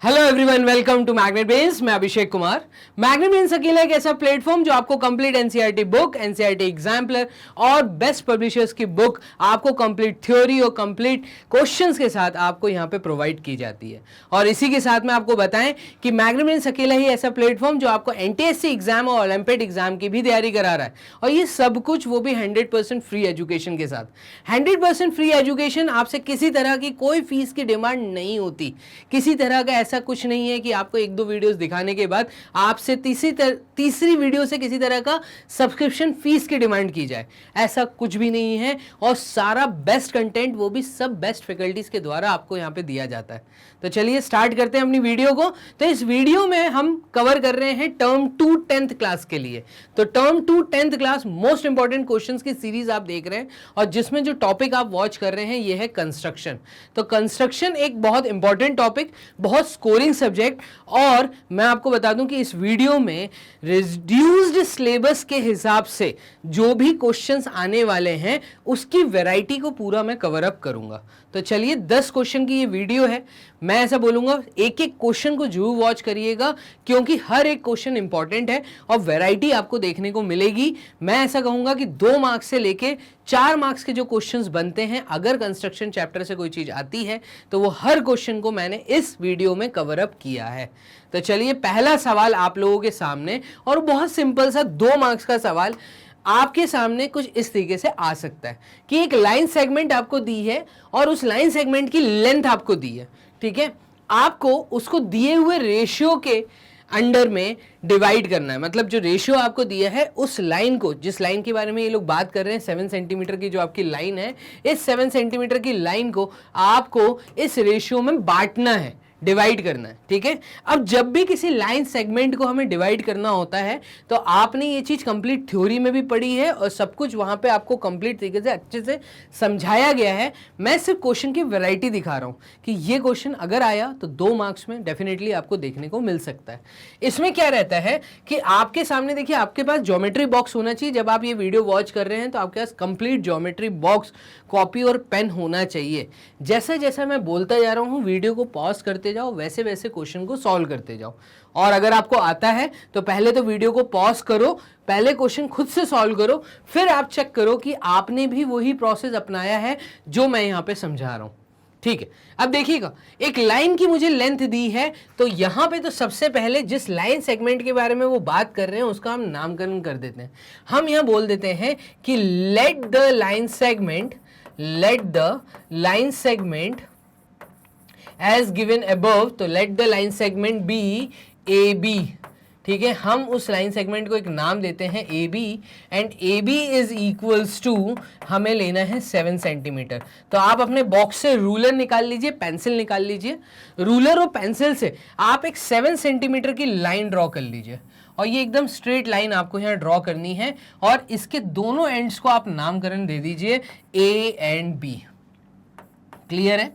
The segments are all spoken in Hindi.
Hello everyone, welcome to magnet brains. मैं अभिषेक कुमार। मैग्नेट ब्रेन्स अकेला एक ऐसा प्लेटफॉर्म जो आपको complete NCERT book, NCERT exemplar और बेस्ट पब्लिशर्स की बुक आपको कंप्लीट थ्योरी और कंप्लीट क्वेश्चंस के साथ आपको यहाँ पे प्रोवाइड की जाती है। और इसी के साथ में आपको बताएं कि मैग्नेट ब्रेन्स अकेला ही ऐसा प्लेटफॉर्म जो आपको एनटीएससी एग्जाम और ओलंपियाड एग्जाम की भी तैयारी करा रहा है, और ये सब कुछ वो भी 100% फ्री एजुकेशन के साथ। 100% फ्री एजुकेशन, आपसे किसी तरह की कोई फीस की डिमांड नहीं होती। किसी तरह का ऐसा कुछ नहीं है कि आपको एक दो वीडियोस दिखाने के बाद आपसे तीसरी वीडियो से किसी तरह का सब्सक्रिप्शन फीस की डिमांड की जाए। ऐसा कुछ भी नहीं है, और सारा बेस्ट कंटेंट वो भी सब बेस्ट फैकल्टीज के द्वारा आपको यहाँ पे दिया जाता है। तो चलिए स्टार्ट करते हैं अपनी वीडियो को। तो इस वीडियो में हम कवर कर रहे हैं टर्म 2 10th क्लास के लिए। तो term 2 10th class most important questions की सीरीज आप देख रहे हैं, और जिसमें जो टॉपिक आप वॉच कर रहे हैं ये है कंस्ट्रक्शन। तो कंस्ट्रक्शन एक बहुत इंपॉर्टेंट टॉपिक, बहुत स्कोरिंग सब्जेक्ट, और मैं आपको बता दूं कि इस वीडियो में रिड्यूस्ड सिलेबस के हिसाब से जो भी क्वेश्चंस आने वाले हैं उसकी वैरायटी को पूरा मैं कवर अप करूंगा। तो चलिए 10 क्वेश्चन की ये वीडियो है। मैं ऐसा बोलूंगा एक एक क्वेश्चन को जरूर वॉच करिएगा, क्योंकि हर एक क्वेश्चन इंपॉर्टेंट है और वैरायटी आपको देखने को मिलेगी। मैं ऐसा कहूंगा कि 2 मार्क्स से लेके 4 मार्क्स के जो क्वेश्चंस बनते हैं, अगर कंस्ट्रक्शन चैप्टर से कोई चीज आती है तो वो हर क्वेश्चन को मैंने इस वीडियो में कवर अप किया है। तो चलिए पहला सवाल आप लोगों के सामने, और बहुत सिंपल सा 2 मार्क्स का सवाल आपके सामने कुछ इस तरीके से आ सकता है कि एक लाइन सेगमेंट आपको दी है और उस लाइन सेगमेंट की लेंथ आपको दी है, ठीक है। आपको उसको दिए हुए रेशियो के अंडर में डिवाइड करना है। मतलब जो रेशियो आपको दिया है उस लाइन को, जिस लाइन के बारे में ये लोग बात कर रहे हैं 7 सेंटीमीटर की जो आपकी लाइन है, इस 7 सेंटीमीटर की लाइन को आपको इस रेशियो में बांटना है, डिवाइड करना है, ठीक है। अब जब भी किसी लाइन सेगमेंट को हमें डिवाइड करना होता है तो आपने ये चीज कंप्लीट थ्योरी में भी पढ़ी है और सब कुछ वहां पे आपको कंप्लीट तरीके से अच्छे से समझाया गया है। मैं सिर्फ क्वेश्चन की वैरायटी दिखा रहा हूं कि ये क्वेश्चन अगर आया तो 2 मार्क्स में डेफिनेटली आपको देखने को मिल सकता है। इसमें क्या रहता है कि आपके सामने देखिए, आपके पास ज्योमेट्री बॉक्स होना चाहिए। जब आप ये वीडियो वॉच कर रहे हैं तो आपके पास कंप्लीट ज्योमेट्री बॉक्स, कॉपी और पेन होना चाहिए। जैसा जैसा मैं बोलता जा रहा हूं वीडियो को पॉज करते जाओ, वैसे वैसे क्वेश्चन को सॉल्व करते जाओ। और अगर आपको आता है तो पहले तो वीडियो को पॉज करो, पहले क्वेश्चन खुद से सॉल्व करो, फिर आप चेक करो कि आपने भी वही प्रोसेस अपनाया है जो मैं यहां पे समझा रहा हूं, ठीक है। अब देखिएगा, एक लाइन की मुझे लेंथ दी है, तो यहां पे तो सबसे पहले जिस लाइन सेगमेंट के बारे में वो बात कर रहे हैं उसका हम नामकरण कर देते हैं। हम यहां बोल देते हैं कि let the line segment as given above, तो let the line segment be AB, ठीक है। हम उस लाइन सेगमेंट को एक नाम देते हैं AB, and AB is equals to हमें लेना है 7 सेंटीमीटर। तो आप अपने बॉक्स से रूलर निकाल लीजिए, पेंसिल निकाल लीजिए। रूलर और पेंसिल से आप एक 7 सेंटीमीटर की लाइन ड्रॉ कर लीजिए, और ये एकदम स्ट्रेट लाइन आपको यहाँ ड्रॉ करनी है, और इसके दोनों एंड्स को आप नामकरण दे दीजिए A एंड B। क्लियर है?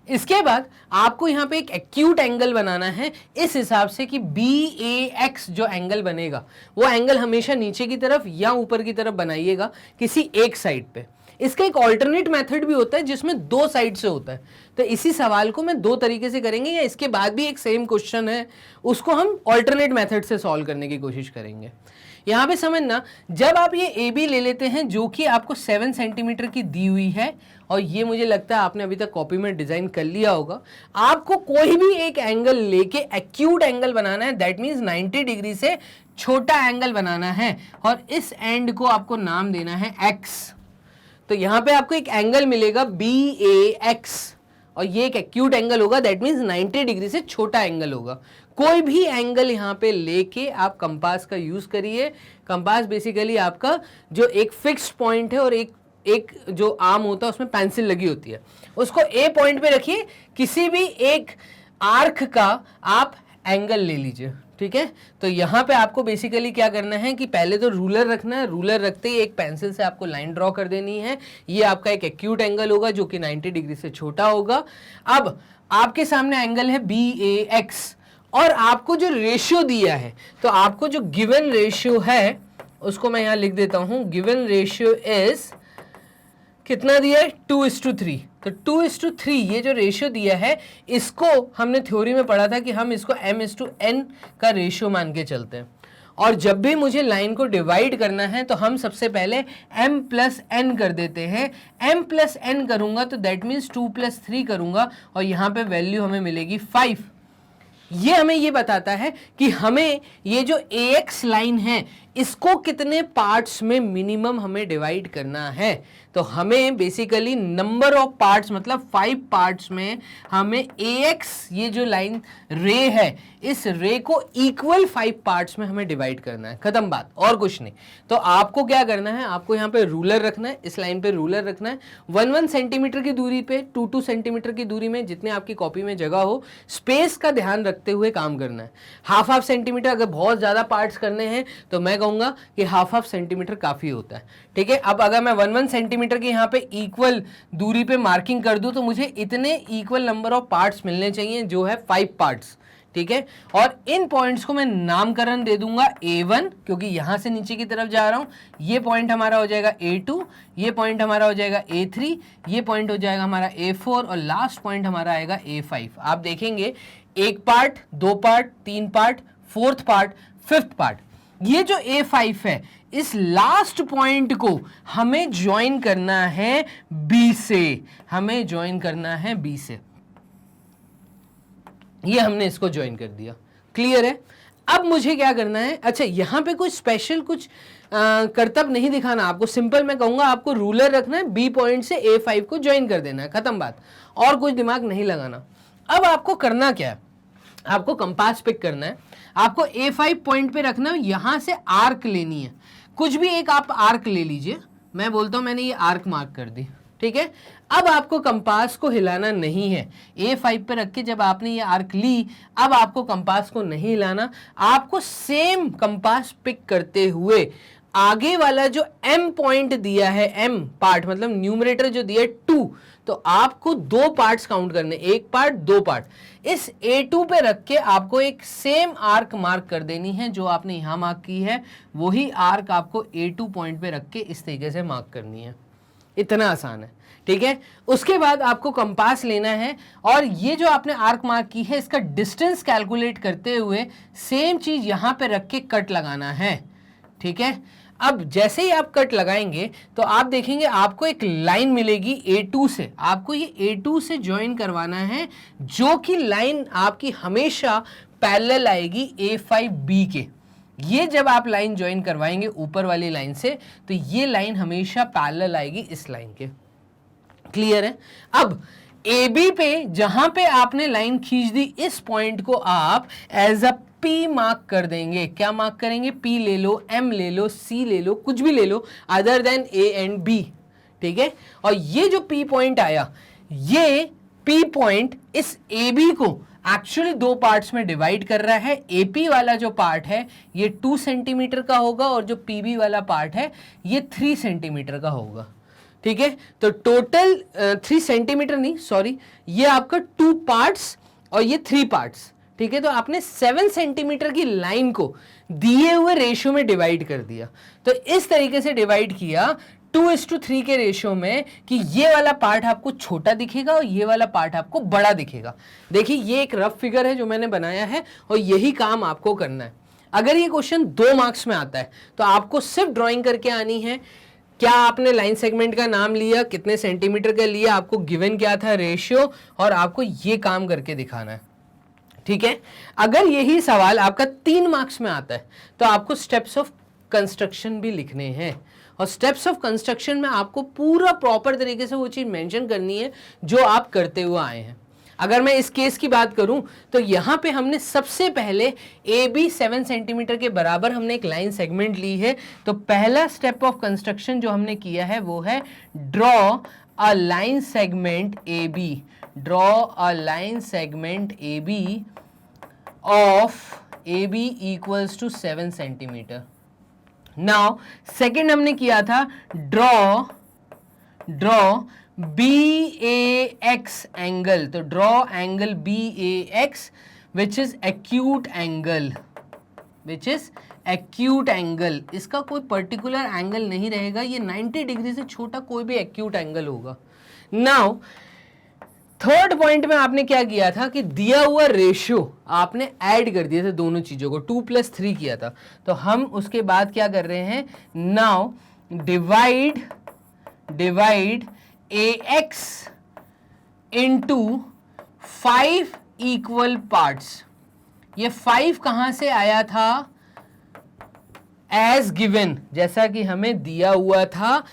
इसके बाद आपको यहाँ पे एक एक्यूट एंगल बनाना है इस हिसाब से कि BAX जो एंगल बनेगा वो एंगल हमेशा नीचे की तरफ या ऊपर की तरफ बनाइएगा किसी एक साइड पे। इसका एक ऑल्टरनेट मेथड भी होता है जिसमें 2 साइड से होता है। तो इसी सवाल को मैं 2 तरीके से करेंगे, या इसके बाद भी एक सेम क्वेश्चन है उसको हम ऑल्टरनेट मेथड से सॉल्व करने की कोशिश करेंगे। यहाँ पे समझना, जब आप ये AB ले लेते हैं जो कि आपको 7 सेंटीमीटर की दी हुई है, और ये मुझे लगता है आपने अभी तक कॉपी में डिजाइन कर लिया होगा, आपको कोई भी एक एंगल लेके एक्यूट एंगल बनाना है। दैट मीन्स 90 डिग्री से छोटा एंगल बनाना है, और इस एंड को आपको नाम देना है X। तो यहाँ पे आपको एक एंगल मिलेगा BAX, और ये एक एक्यूट एंगल होगा। दैट मीन्स 90 डिग्री से छोटा एंगल होगा। कोई भी एंगल यहाँ पे लेके आप कंपास का यूज करिए। कंपास बेसिकली आपका जो एक फिक्स्ड पॉइंट है, और एक जो आर्म होता है उसमें पेंसिल लगी होती है, उसको A पॉइंट पे रखिए। किसी भी एक आर्क का आप एंगल ले लीजिए, ठीक है। तो यहाँ पे आपको बेसिकली क्या करना है कि पहले तो रूलर रखना है। रूलर रखते ही एक पेंसिल से आपको लाइन ड्रॉ कर देनी है। ये आपका एक एक्यूट एंगल होगा जो कि 90 डिग्री से छोटा होगा। अब आपके सामने एंगल है BAX, और आपको जो रेशियो दिया है, तो आपको जो गिवन रेशियो है उसको मैं यहाँ लिख देता हूँ। गिवन रेशियो इज कितना दिया है? 2:3। तो 2:3 ये जो रेशियो दिया है इसको हमने थ्योरी में पढ़ा था कि हम इसको m/n का रेशियो मान के चलते हैं। और जब भी मुझे लाइन को डिवाइड करना है तो हम सबसे पहले m+n कर देते हैं। m+n करूंगा तो दैट मीन्स 2+3 करूंगा और यहाँ पे वैल्यू हमें मिलेगी 5। ये हमें ये बताता है कि हमें ये जो AX लाइन है इसको कितने पार्ट्स में मिनिमम हमें डिवाइड करना है। तो हमें बेसिकली नंबर ऑफ पार्ट्स मतलब 5 पार्ट्स में हमें AX ये जो लाइन रे है इस रे को इक्वल 5 पार्ट्स में हमें डिवाइड करना है। खत्म बात, और कुछ नहीं। तो आपको क्या करना है, आपको यहाँ पे रूलर रखना है, इस लाइन पे रूलर रखना है। 1-1 सेंटीमीटर की दूरी पे 2-2 सेंटीमीटर की दूरी में जितने आपकी कॉपी में जगह हो, स्पेस का ध्यान रखते हुए काम करना है। हाफ सेंटीमीटर, अगर बहुत ज्यादा पार्ट्स करने हैं तो मैं कहूंगा कि हाफ सेंटीमीटर काफी होता है। ठीक है, अब अगर मैं 1-1 सेंटीमीटर की यहाँ पे इक्वल दूरी पे मार्किंग कर दूं तो मुझे इतने इक्वल नंबर ऑफ पार्ट्स मिलने चाहिए जो है 5 पार्ट्स। ठीक है, और इन पॉइंट्स को मैं नामकरण दे दूंगा A1 क्योंकि यहां से नीचे की तरफ जा रहा हूं। ये पॉइंट हमारा हो जाएगा A2, ये पॉइंट हमारा हो जाएगा A3, ये पॉइंट हो जाएगा हमारा A4 और लास्ट पॉइंट हमारा आएगा A5। आप देखेंगे 1 part, 2 part, 3 part, 4th part, 5th part. ये जो A5 है इस लास्ट पॉइंट को हमें ज्वाइन करना है B से, हमें ज्वाइन करना है B से। ये हमने इसको ज्वाइन कर दिया। क्लियर है? अब मुझे क्या करना है, अच्छा यहां पे कोई स्पेशल कुछ करतब नहीं दिखाना आपको, सिंपल मैं कहूंगा आपको रूलर रखना है, B पॉइंट से A5 को ज्वाइन कर देना है। खत्म बात, और कुछ दिमाग नहीं लगाना। अब आपको करना क्या है, आपको कंपास पिक करना है, आपको A5 पॉइंट पे रखना है, यहां से आर्क लेनी है। कुछ भी एक आप आर्क ले लीजिए, मैं बोलता हूं मैंने ये आर्क मार्क कर दी। ठीक है, अब आपको कंपास को हिलाना नहीं है। A5 पे रख के जब आपने ये आर्क ली, अब आपको कंपास को नहीं हिलाना, आपको सेम कंपास पिक करते हुए आगे वाला जो M पॉइंट दिया है, M पार्ट मतलब न्यूमरेटर जो दिया है 2, तो आपको 2 पार्ट्स काउंट करने, 1 पार्ट 2 पार्ट। इस A2 पे रख के आपको एक सेम आर्क मार्क कर देनी है जो आपने यहां मार्क की है, वही आर्क आपको A2 पॉइंट पे रख के इस तरीके से मार्क करनी है। इतना आसान है। ठीक है, उसके बाद आपको कंपास लेना है और ये जो आपने आर्क मार्क की है इसका डिस्टेंस कैलकुलेट करते हुए सेम चीज यहां पे रख के कट लगाना है। ठीक है, अब जैसे ही आप कट लगाएंगे तो आप देखेंगे आपको एक लाइन मिलेगी A2 से, आपको ये A2 से ज्वाइन करवाना है, जो कि लाइन आपकी हमेशा पैरेलल आएगी A5B के। ये जब आप लाइन ज्वाइन करवाएंगे ऊपर वाली लाइन से तो ये लाइन हमेशा पैरेलल आएगी इस लाइन के। क्लियर है? अब AB पे जहां पे आपने लाइन खींच दी, इस पॉइंट को आप एज अ P मार्क कर देंगे। क्या मार्क करेंगे? P ले लो, M ले लो, C ले लो, कुछ भी ले लो other than A and B। ठीक है, और ये जो P पॉइंट आया, ये P पॉइंट इस AB को एक्चुअली 2 पार्ट्स में डिवाइड कर रहा है। AP वाला जो पार्ट है ये 2 सेंटीमीटर का होगा और जो PB वाला पार्ट है ये 3 सेंटीमीटर का होगा। ठीक है, तो टोटल 3 सेंटीमीटर नहीं, सॉरी, ये आपका 2 पार्ट्स और ये 3 पार्ट्स। ठीक है, तो आपने 7 सेंटीमीटर की लाइन को दिए हुए रेशियो में डिवाइड कर दिया। तो इस तरीके से डिवाइड किया 2:3 के रेशियो में कि ये वाला पार्ट आपको छोटा दिखेगा और ये वाला पार्ट आपको बड़ा दिखेगा। देखिए ये एक रफ फिगर है जो मैंने बनाया है और यही काम आपको करना है। अगर ये क्वेश्चन 2 मार्क्स में आता है तो आपको सिर्फ ड्राइंग करके आनी है। क्या आपने लाइन सेगमेंट का नाम लिया, कितने सेंटीमीटर का लिया, आपको गिवन क्या था रेशियो, और आपको ये काम करके दिखाना है। ठीक है, अगर यही सवाल आपका 3 मार्क्स में आता है तो आपको स्टेप्स ऑफ कंस्ट्रक्शन भी लिखने हैं और स्टेप्स ऑफ कंस्ट्रक्शन में आपको पूरा प्रॉपर तरीके से वो चीज मेंशन करनी है जो आप करते हुए आए हैं। अगर मैं इस केस की बात करूं तो यहां पे हमने सबसे पहले AB 7 सेंटीमीटर के बराबर हमने एक लाइन सेगमेंट ली है। तो पहला स्टेप ऑफ कंस्ट्रक्शन जो हमने किया है वो है draw a line segment AB, draw a line segment AB of AB equals to 7 centimetre. Now second हमने किया था ड्रॉ BAX एंगल, तो draw angle BAX which is acute angle, इसका कोई पर्टिकुलर एंगल नहीं रहेगा, ये 90 डिग्री से छोटा कोई भी एक्यूट एंगल होगा। नाउ थर्ड पॉइंट में आपने क्या किया था कि दिया हुआ रेशियो आपने ऐड कर दिए थे दोनों चीजों को, 2+3 किया था। तो हम उसके बाद क्या कर रहे हैं, now divide AX into 5 equal parts. ये 5 कहां से आया था, एज गिवन, जैसा कि हमें दिया हुआ था,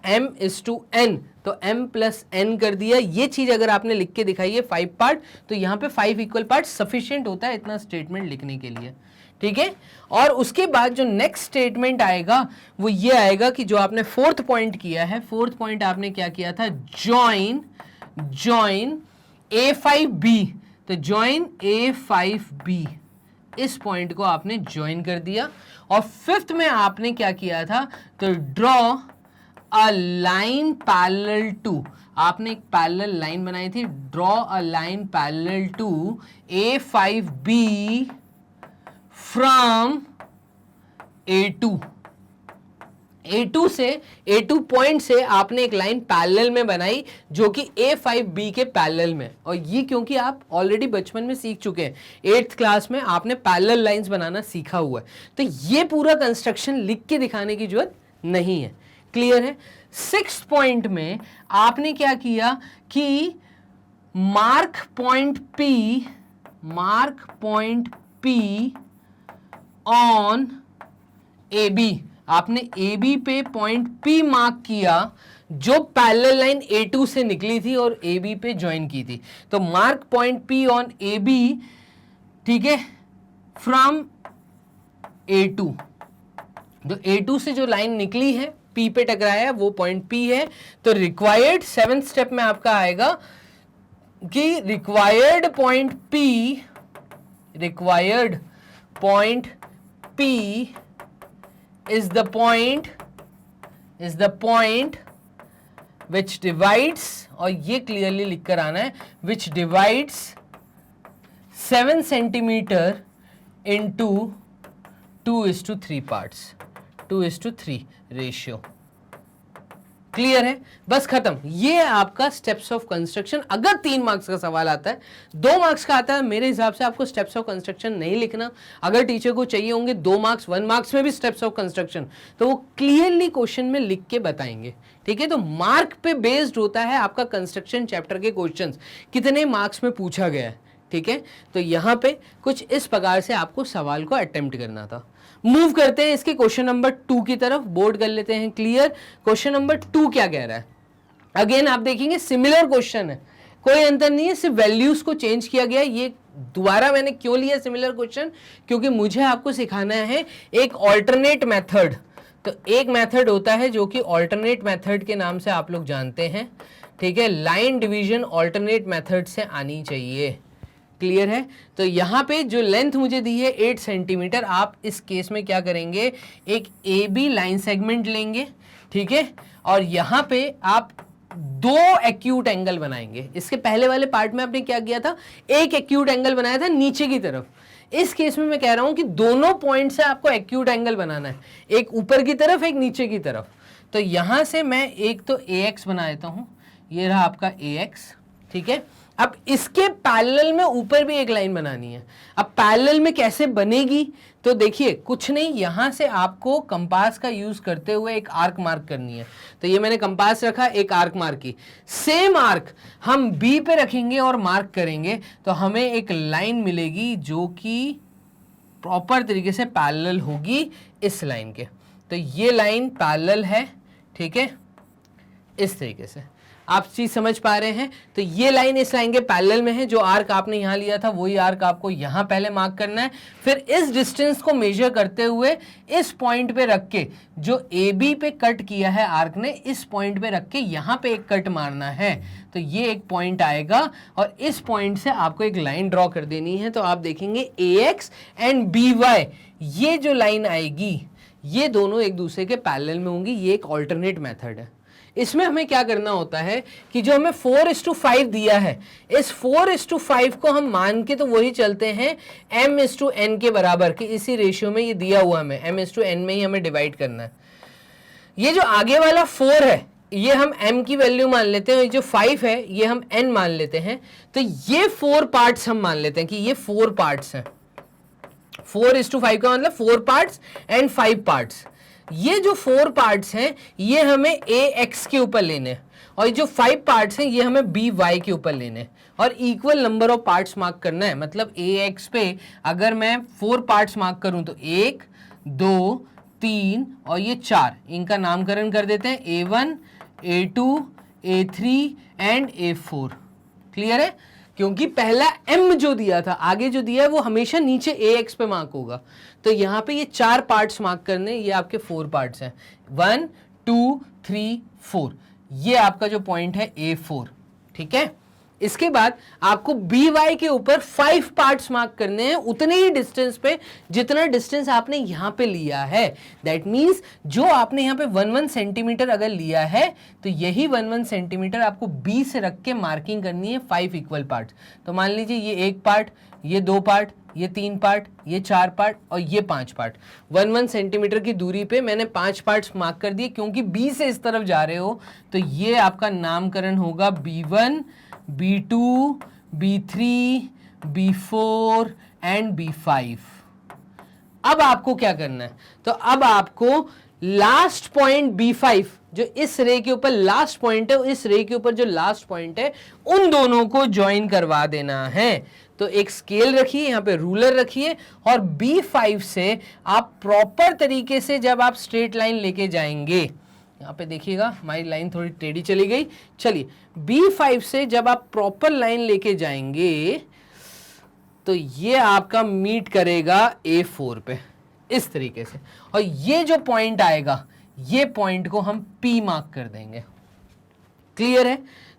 m/n, तो m+n कर दिया। ये चीज अगर आपने लिख के दिखाई है 5 पार्ट, तो यहां पे 5 इक्वल पार्ट सफिशिएंट होता है इतना स्टेटमेंट लिखने के लिए, ठीक है। और उसके बाद जो नेक्स्ट स्टेटमेंट आएगा वो ये आएगा कि जो आपने फोर्थ पॉइंट किया है, फोर्थ पॉइंट आपने क्या किया था, जॉइन A5B, तो जॉइन A5B, इस पॉइंट को आपने ज्वाइन कर दिया। और फिफ्थ में आपने क्या किया था, तो draw a line parallel to, आपने एक पैरेलल लाइन बनाई थी, draw a line parallel to A5B from A2 point से आपने एक लाइन पैरेलल में बनाई जो कि A5B के पैरेलल में। और ये क्योंकि आप ऑलरेडी बचपन में सीख चुके हैं, 8th क्लास में आपने पैरेलल लाइंस बनाना सीखा हुआ है, तो ये पूरा कंस्ट्रक्शन लिख के दिखाने की जरूरत नहीं है। क्लियर है। 6th पॉइंट में आपने क्या किया कि mark point P on AB, आपने AB पे पॉइंट P मार्क किया जो पैरेलल लाइन A2 से निकली थी और AB पे ज्वाइन की थी। तो mark point P on AB, ठीक है, फ्रॉम A2, जो A2 से जो लाइन निकली है P पे टकराया है वो पॉइंट P है। तो रिक्वायर्ड 7th स्टेप में आपका आएगा कि required point P is the point which divides, और ये क्लियरली लिख कर आना है, which divides 7 centimetre into 2:3 parts, 2:3 ratio. Clear है, बस खत्म। ये आपका स्टेप्स ऑफ कंस्ट्रक्शन। अगर 3 मार्क्स का सवाल आता है, 2 मार्क्स का आता है, मेरे हिसाब से आपको स्टेप्स ऑफ कंस्ट्रक्शन नहीं लिखना। अगर टीचर को चाहिए होंगे 2 मार्क्स, 1 मार्क्स में भी स्टेप्स ऑफ कंस्ट्रक्शन, तो वो क्लियरली क्वेश्चन में लिख के बताएंगे, ठीक है। तो मार्क पे बेस्ड होता है आपका कंस्ट्रक्शन चैप्टर के क्वेश्चंस, कितने मार्क्स में पूछा गया है, ठीक है। तो यहाँ पे कुछ इस प्रकार से आपको सवाल को अटेम्प्ट करना था। मूव करते हैं इसके क्वेश्चन नंबर 2 की तरफ, बोर्ड कर लेते हैं क्लियर। क्वेश्चन नंबर 2 क्या कह रहा है, अगेन आप देखेंगे सिमिलर क्वेश्चन है, कोई अंतर नहीं है, सिर्फ वैल्यूज को चेंज किया गया। ये दोबारा मैंने क्यों लिया सिमिलर क्वेश्चन, क्योंकि मुझे आपको सिखाना है एक ऑल्टरनेट मेथड। तो एक मेथड होता है जो कि ऑल्टरनेट मेथड के नाम से आप लोग जानते हैं, ठीक है। लाइन डिवीजन ऑल्टरनेट मेथड से आनी चाहिए, क्लियर है। तो यहाँ पे जो लेंथ मुझे दी है 8 सेंटीमीटर, आप इस केस में क्या करेंगे, एक AB लाइन सेगमेंट लेंगे, ठीक है, और यहाँ पे आप 2 एक्यूट एंगल बनाएंगे। इसके पहले वाले पार्ट में आपने क्या किया था, एक एक्यूट एंगल बनाया था नीचे की तरफ। इस केस में मैं कह रहा हूं कि दोनों पॉइंट से आपको एक्यूट एंगल बनाना है, एक ऊपर की तरफ, एक नीचे की तरफ। तो यहां से मैं एक तो AX बना देता हूं, ये रहा आपका AX, ठीक है। अब इसके पैरेलल में ऊपर भी एक लाइन बनानी है। अब पैरेलल में कैसे बनेगी, तो देखिए कुछ नहीं, यहां से आपको कंपास का यूज करते हुए एक आर्क मार्क करनी है। तो ये मैंने कंपास रखा, एक आर्क मार्क की, सेम आर्क हम B पे रखेंगे और मार्क करेंगे, तो हमें एक लाइन मिलेगी जो कि प्रॉपर तरीके से पैरेलल होगी इस लाइन के। तो ये लाइन पैरेलल है, ठीक है, इस तरीके से आप चीज समझ पा रहे हैं। तो ये लाइन इस लाइन के पैरेलल में है, जो आर्क आपने यहां लिया था वही आर्क आपको यहां पहले मार्क करना है। फिर इस डिस्टेंस को मेजर करते हुए इस पॉइंट पे रख के, जो AB पे कट किया है आर्क ने, इस पॉइंट पे रख के यहां पे एक कट मारना है। तो ये एक पॉइंट आएगा और इस पॉइंट से आपको एक लाइन ड्रॉ कर देनी है। तो आप देखेंगे AX एंड BY, ये जो लाइन आएगी ये दोनों एक दूसरे के पैरेलल में होंगी। ये एक ऑल्टरनेट मेथड है। इसमें हमें क्या करना होता है कि जो हमें 4:5 दिया है, इस 4:5 को हम मान के तो वही चलते हैं m/n के बराबर, कि इसी रेशियो में ये दिया हुआ हमें m/n में ही हमें डिवाइड करना है। ये जो आगे वाला 4 है, ये हम m की वैल्यू मान लेते हैं, जो 5 है ये हम n मान लेते हैं, तो ये 4 पार्ट्स हम मान लेते हैं कि ये 4 पार्ट्स हैं। 4:5 का मतलब 4 पार्ट्स एंड 5 पार्ट्स। ये जो 4 पार्ट्स हैं ये हमें ax के ऊपर लेने, और ये जो 5 पार्ट्स हैं ये हमें by के ऊपर लेने, और equal number of parts mark करना है। मतलब ax पे अगर मैं 4 पार्ट्स मार्क करूं तो 1 2 3 और ये 4, इनका नामकरण कर देते हैं a1 a2 a3 and a4। Clear है? क्योंकि पहला m जो दिया था, आगे जो दिया है वो हमेशा नीचे ax पे मार्क होगा, तो यहाँ पे ये 4 पार्ट्स मार्क करने, ये आपके 4 पार्ट्स हैं, 1 2 3 4, ये आपका जो पॉइंट है a4। ठीक है, इसके बाद आपको by के ऊपर 5 पार्ट्स मार्क करने हैं, उतने ही डिस्टेंस पे जितना डिस्टेंस आपने यहां पे लिया है। दैट मींस जो आपने यहां पे 1 सेंटीमीटर अगर लिया है तो यही 1 सेंटीमीटर आपको b से रख के मार्किंग करनी है 5 इक्वल पार्ट्स। तो मान लीजिए ये 1 पार्ट, ये 2 पार्ट, ये 3 पार्ट, ये 4 पार्ट और ये 5 पार्ट। 1 सेंटीमीटर की दूरी पे मैंने 5 पार्ट्स मार्क कर दिए, क्योंकि b से इस तरफ जा रहे हो तो ये आपका नामकरण होगा b1 b2 b3 b4 and b5। अब आपको क्या करना है, तो अब आपको लास्ट पॉइंट b5 जो इस रे के ऊपर लास्ट पॉइंट है, इस रे के ऊपर जो लास्ट पॉइंट है, उन दोनों को ज्वाइन करवा देना है। तो एक स्केल रखिए, यहाँ पे रूलर रखिए, और b5 से आप प्रॉपर तरीके से जब आप स्ट्रेट लाइन लेके जाएंगे, यहाँ पे देखिएगा हमारी लाइन थोड़ी टेढ़ी चली गई। चलिए b5 से जब आप प्रॉपर लाइन लेके जाएंगे तो ये आपका मीट करेगा a4 पे इस तरीके से, और ये जो पॉइंट आएगा ये पॉइंट को हम p मार्क कर देंगे। क्लियर है?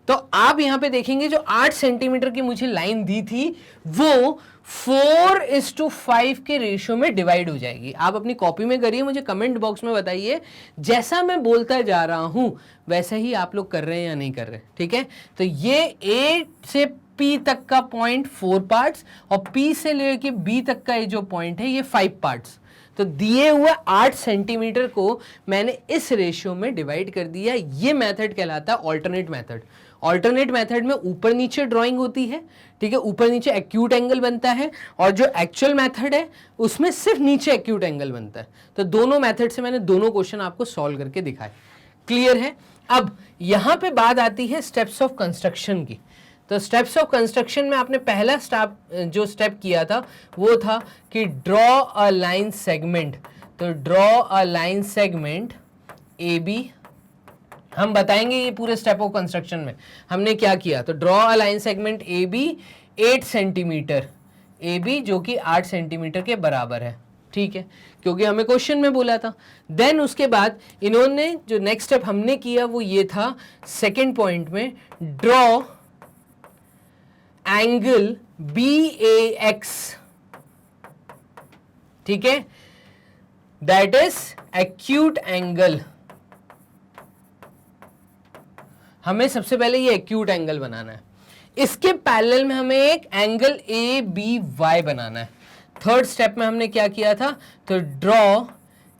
तो आप यहां पे देखेंगे जो 8 सेंटीमीटर की मुझे लाइन दी थी वो 4:5 के रेशियो में डिवाइड हो जाएगी। आप अपनी कॉपी में करिए, मुझे कमेंट बॉक्स में बताइए जैसा मैं बोलता जा रहा हूं वैसा ही आप लोग कर रहे हैं या नहीं कर रहे। ठीक है, तो ये A से P तक का पॉइंट 4 पार्ट्स और P से लेके B तक का ये जो पॉइंट है ये 5 पार्ट्स। तो दिए हुए 8 सेंटीमीटर को मैंने इस रेशियो में डिवाइड कर दिया। ये मेथड कहलाता है ऑल्टरनेट मेथड। ऑल्टरनेट मेथड में ऊपर नीचे ड्राइंग होती है, ठीक है, ऊपर नीचे एक्यूट एंगल बनता है, और जो एक्चुअल मेथड है उसमें सिर्फ नीचे एक्यूट एंगल बनता है। तो दोनों मेथड से मैंने दोनों क्वेश्चन आपको सॉल्व करके दिखाए। क्लियर है? अब यहां पे बात आती है स्टेप्स ऑफ कंस्ट्रक्शन की। तो स्टेप्स ऑफ कंस्ट्रक्शन में आपने पहला स्टेप किया था वो था कि ड्रॉ अ लाइन सेगमेंट। तो draw a line segment A B, हम बताएंगे ये पूरे स्टेप ऑफ कंस्ट्रक्शन में हमने क्या किया। तो draw a line segment A B 8 centimetre, A B जो कि 8 सेंटीमीटर के बराबर है। ठीक है, क्योंकि हमें क्वेश्चन में बोला था। देन उसके बाद इन्होंने जो नेक्स्ट स्टेप हमने किया वो ये था, सेकेंड पॉइंट में ड्रॉ एंगल BAX, ठीक है, दैट इज एक्यूट एंगल। हमें सबसे पहले ये एक्यूट एंगल बनाना है। इसके पैरेलल में हमें एक एंगल ABY बनाना है। थर्ड स्टेप में हमने क्या किया था, तो ड्रॉ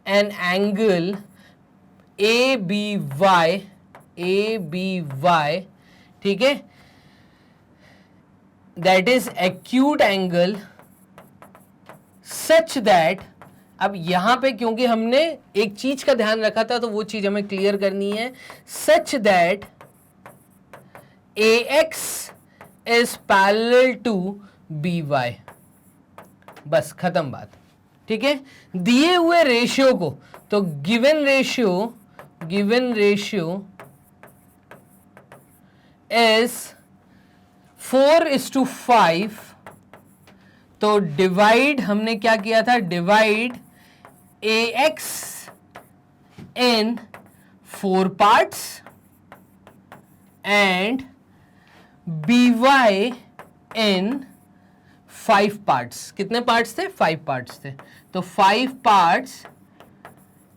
एन एंगल ABY, ठीक है, that is acute angle such that, अब यहां पे क्योंकि हमने एक चीज का ध्यान रखा था तो वो चीज हमें क्लियर करनी है, such that AX is parallel to BY। बस खत्म बात। ठीक है, दिए हुए रेशियो को, तो गिवन रेशियो is 4:5। तो डिवाइड हमने क्या किया था, divide AX in 4 parts and BY in 5 parts। कितने पार्ट्स थे, 5 पार्ट्स थे। तो 5 parts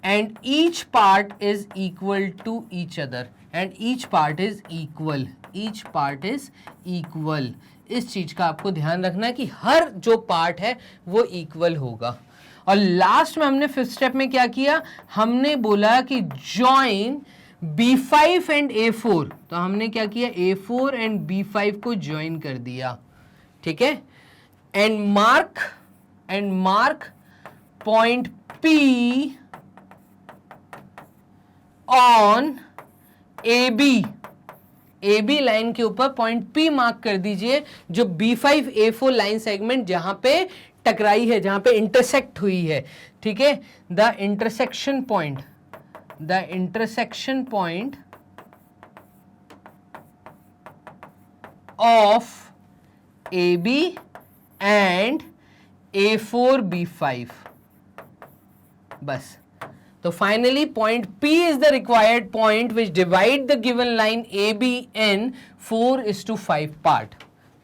and each part is equal to each other and each part is equal, each part is equal। इस चीज का आपको ध्यान रखना है कि हर जो पार्ट है वो इक्वल होगा। और लास्ट में हमने फिफ्थ स्टेप में क्या किया, हमने बोला कि जॉइन B5 एंड A4, तो हमने क्या किया, A4 एंड B5 को ज्वाइन कर दिया, ठीक है, and mark point P on AB line के ऊपर पॉइंट P मार्क कर दीजिए, जो B5 A4 लाइन सेगमेंट जहां पे टकराई है, जहां पे इंटरसेक्ट हुई है, ठीक है, the intersection point of AB and A4 B5, बस। तो finally point P is the required point which divide the given line AB in 4:5 part.